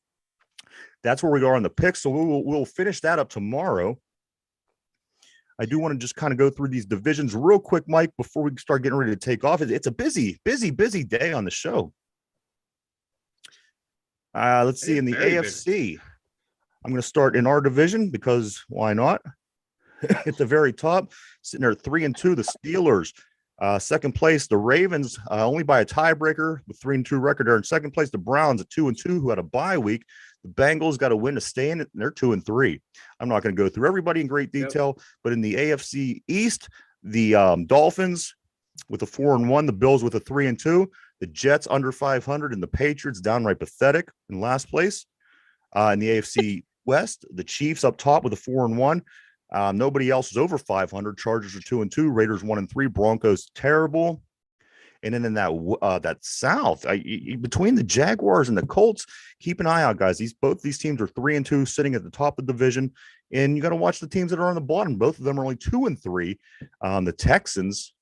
That's where we are on the picks. So we'll finish that up tomorrow. I do want to just kind of go through these divisions real quick, Mike, before we start getting ready to take off. It's a busy day on the show. Let's see in the AFC. Busy. I'm going to start in our division because why not? At the very top, sitting there at 3-2, the Steelers. Second place, the Ravens, only by a tiebreaker with 3-2 record. They're in second place, the Browns at 2-2, who had a bye week. The Bengals got a win to stay in it, and they're 2-3. I'm not going to go through everybody in great detail, but in the AFC East, the Dolphins with a 4-1, the Bills with a 3-2, the Jets under 500, and the Patriots downright pathetic in last place. In the AFC West, the Chiefs up top with a 4-1. Nobody else is over 500. Chargers are 2-2. Raiders 1-3. Broncos terrible. And then in that South, between the Jaguars and the Colts, keep an eye out, guys. Both these teams are 3-2, sitting at the top of the division. And you got to watch the teams that are on the bottom. Both of them are only 2-3. The Texans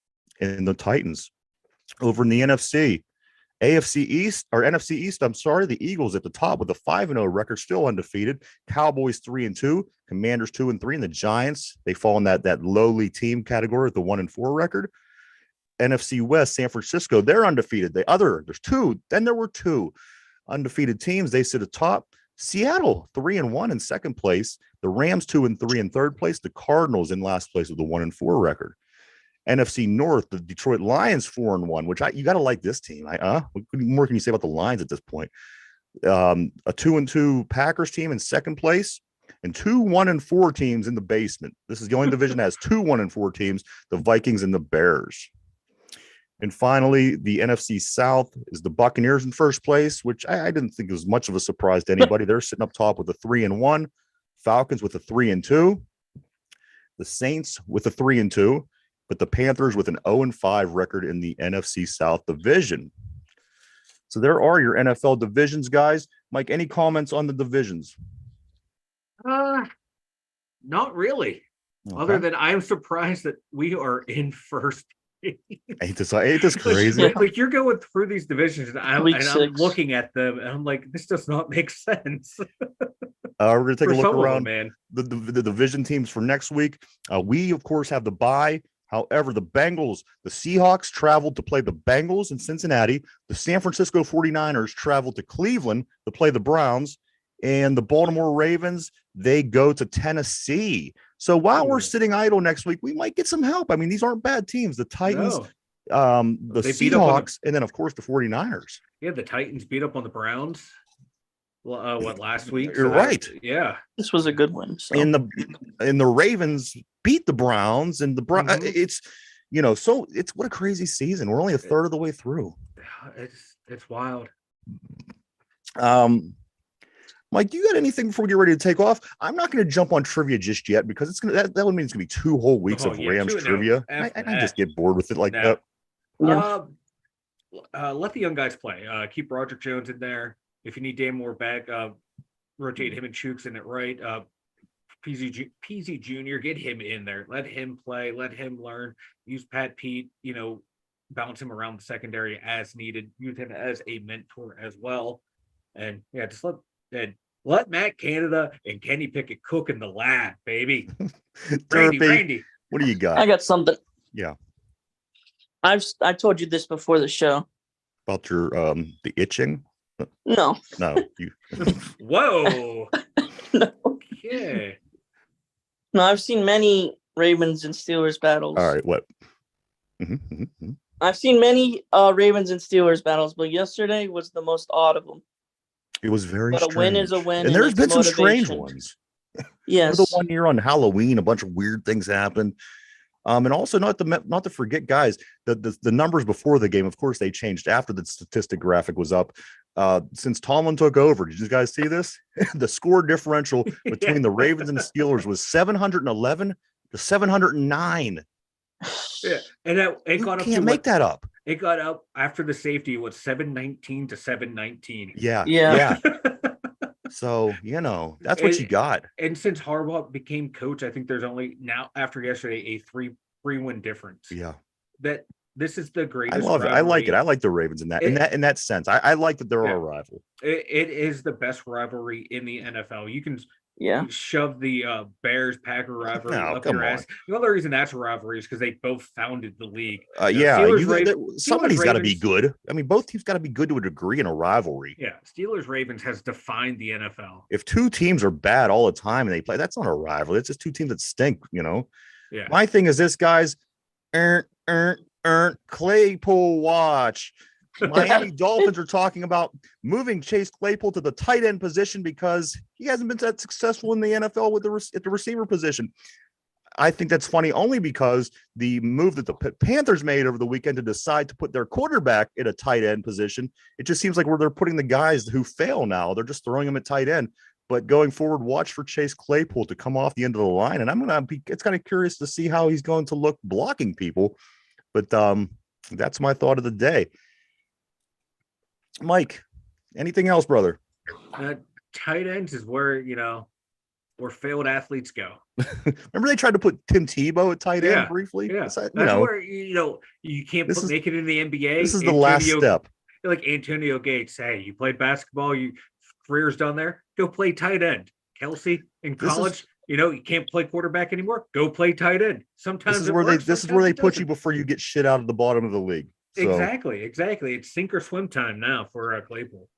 and the Titans. Over in the NFC East, I'm sorry, the Eagles at the top with a 5-0 record, still undefeated. Cowboys 3-2, Commanders 2-3, and the Giants, they fall in that lowly team category with the 1-4 record. NFC West, San Francisco, they're undefeated. There's 2. Then there were 2 undefeated teams. They sit atop. Seattle 3-1 in second place. The Rams 2-3 in third place. The Cardinals in last place with a 1-4 record. NFC North, the Detroit Lions 4-1, which you got to like this team. What more can you say about the Lions at this point? A 2-2 Packers team in second place, and 2 1-4 teams in the basement. This is the only division that has 2 1-4 teams, the Vikings and the Bears. And finally, the NFC South is the Buccaneers in first place, which I didn't think was much of a surprise to anybody. They're sitting up top with a 3-1, Falcons with a 3-2, the Saints with a 3-2. But the Panthers with an 0-5 record in the NFC South division. So there are your NFL divisions, guys. Mike, any comments on the divisions?
Not really. Okay. Other than I'm surprised that we are in first.
Ain't this crazy?
Like you're going through these divisions, and I'm looking at them, and I'm like, this does not make sense.
We're going to take a look around the division teams for next week. We, of course, have the bye. However, the Seahawks traveled to play the Bengals in Cincinnati. The San Francisco 49ers traveled to Cleveland to play the Browns. And the Baltimore Ravens, they go to Tennessee. So while we're sitting idle next week, we might get some help. I mean, these aren't bad teams. The Titans, the Seahawks, and then, of course, the 49ers.
Yeah, the Titans beat up on the Browns. Last week?
You're right.
Yeah.
This was a good win. So.
And the Ravens beat the Browns, and the Browns. It's what a crazy season. We're only a third of the way through.
It's wild.
Mike, you got anything before we get ready to take off? I'm not going to jump on trivia just yet because that would mean it's going to be 2 whole weeks of Rams trivia. I just get bored with it like that.
Let the young guys play. Keep Roger Jones in there. If you need Dan Moore back, rotate him and Chooks in it right. PZ Jr., get him in there. Let him play. Let him learn. Use Pat Pete, bounce him around the secondary as needed. Use him as a mentor as well. And, just let Matt Canada and Kenny Pickett cook in the lab, baby.
Randy, what do you got?
I got something.
Yeah.
I told you this before the show.
About your the itching.
No.
No, you.
Whoa.
No.
Okay.
No, I've seen many Ravens and Steelers battles.
All right, what? Mm-hmm.
I've seen many Ravens and Steelers battles, but yesterday was the most odd of them.
It was very
But
strange.
a win is a win,
and there's
it's
been some strange
motivation.
ones.
Yes.
The one year on Halloween, a bunch of weird things happened. And also not to forget, guys, the numbers before the game, of course, they changed after the statistic graphic was up. Since Tomlin took over, did you guys see this? The score differential between the Ravens and Steelers was 711 to 709.
Yeah, and it got up.
Can't make that up.
It got up after the safety. It was 719 to 719.
Yeah. So that's what you got.
And since Harbaugh became coach, I think there's only now after yesterday a three win difference.
Yeah,
that this is the greatest.
I love it. I like it. I like the Ravens in that sense. I like that they're our rival.
It is the best rivalry in the NFL. You can shove the Bears Packer rivalry up your ass. The other reason that's a rivalry is because they both founded the league.
Somebody's got to be good. I mean, both teams got to be good to a degree in a rivalry.
Yeah, Steelers Ravens has defined the NFL.
If two teams are bad all the time and they play, that's not a rivalry. It's just two teams that stink. Yeah. My thing is this, guys. Claypool watch. Miami Dolphins are talking about moving Chase Claypool to the tight end position because he hasn't been that successful in the NFL at the receiver position. I think that's funny only because the move that the Panthers made over the weekend to decide to put their quarterback in a tight end position, it just seems like where they're putting the guys who fail now, they're just throwing them at tight end. But going forward, watch for Chase Claypool to come off the end of the line. And it's kind of curious to see how he's going to look blocking people. But that's my thought of the day. Mike, anything else, brother?
Tight ends is where failed athletes go.
Remember they tried to put Tim Tebow at tight end briefly?
Yeah, that's where you can't make it in the NBA.
This is the last step.
Like Antonio Gates, hey, you played basketball, your career's done there. Go play tight end. Kelsey in college, you can't play quarterback anymore. Go play tight end. Sometimes
this is where they put you before you get shit out of the bottom of the league. So,
Exactly. It's sink or swim time now for Claypool.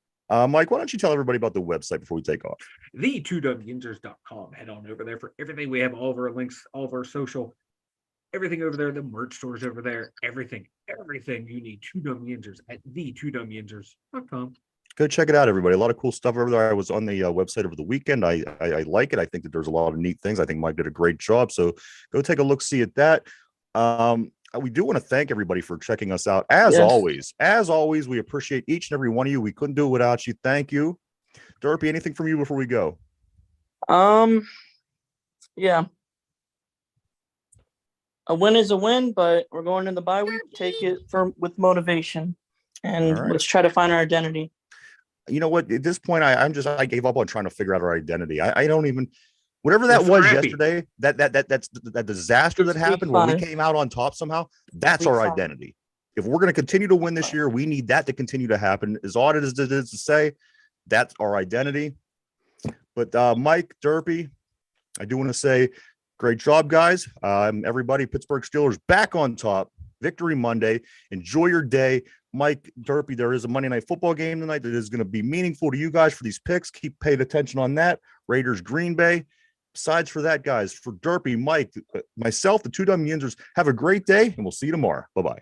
Mike, why don't you tell everybody about the website before we take off?
The2dumyinzers.com. Head on over there for everything. We have all of our links, all of our social, everything over there. The merch stores over there. Everything you need. 2dumyinzers at the2dumyinzers.com.
Go check it out, everybody. A lot of cool stuff over there. I was on the website over the weekend. I like it. I think that there's a lot of neat things. I think Mike did a great job. So go take a look, see at that. We do want to thank everybody for checking us out. As always, we appreciate each and every one of you. We couldn't do it without you. Thank you. Derpy, anything from you before we go?
Yeah. A win is a win, but we're going in the bye week. Take it with motivation, and let's try to find our identity.
You know what? At this point, I gave up on trying to figure out our identity. I don't even. Whatever that was yesterday, that's that disaster that happened where we came out on top somehow. That's our identity. If we're going to continue to win this year, we need that to continue to happen. As odd as it is to say, that's our identity. But Mike, Derpy, I do want to say, great job, guys. Everybody, Pittsburgh Steelers back on top. Victory Monday. Enjoy your day. Mike, Derpy, there is a Monday Night Football game tonight that is going to be meaningful to you guys for these picks. Keep paying attention on that. Raiders, Green Bay. Besides for that, guys, for Derpy, Mike, myself, the 2 Dumb Yinzers, have a great day, and we'll see you tomorrow. Bye-bye.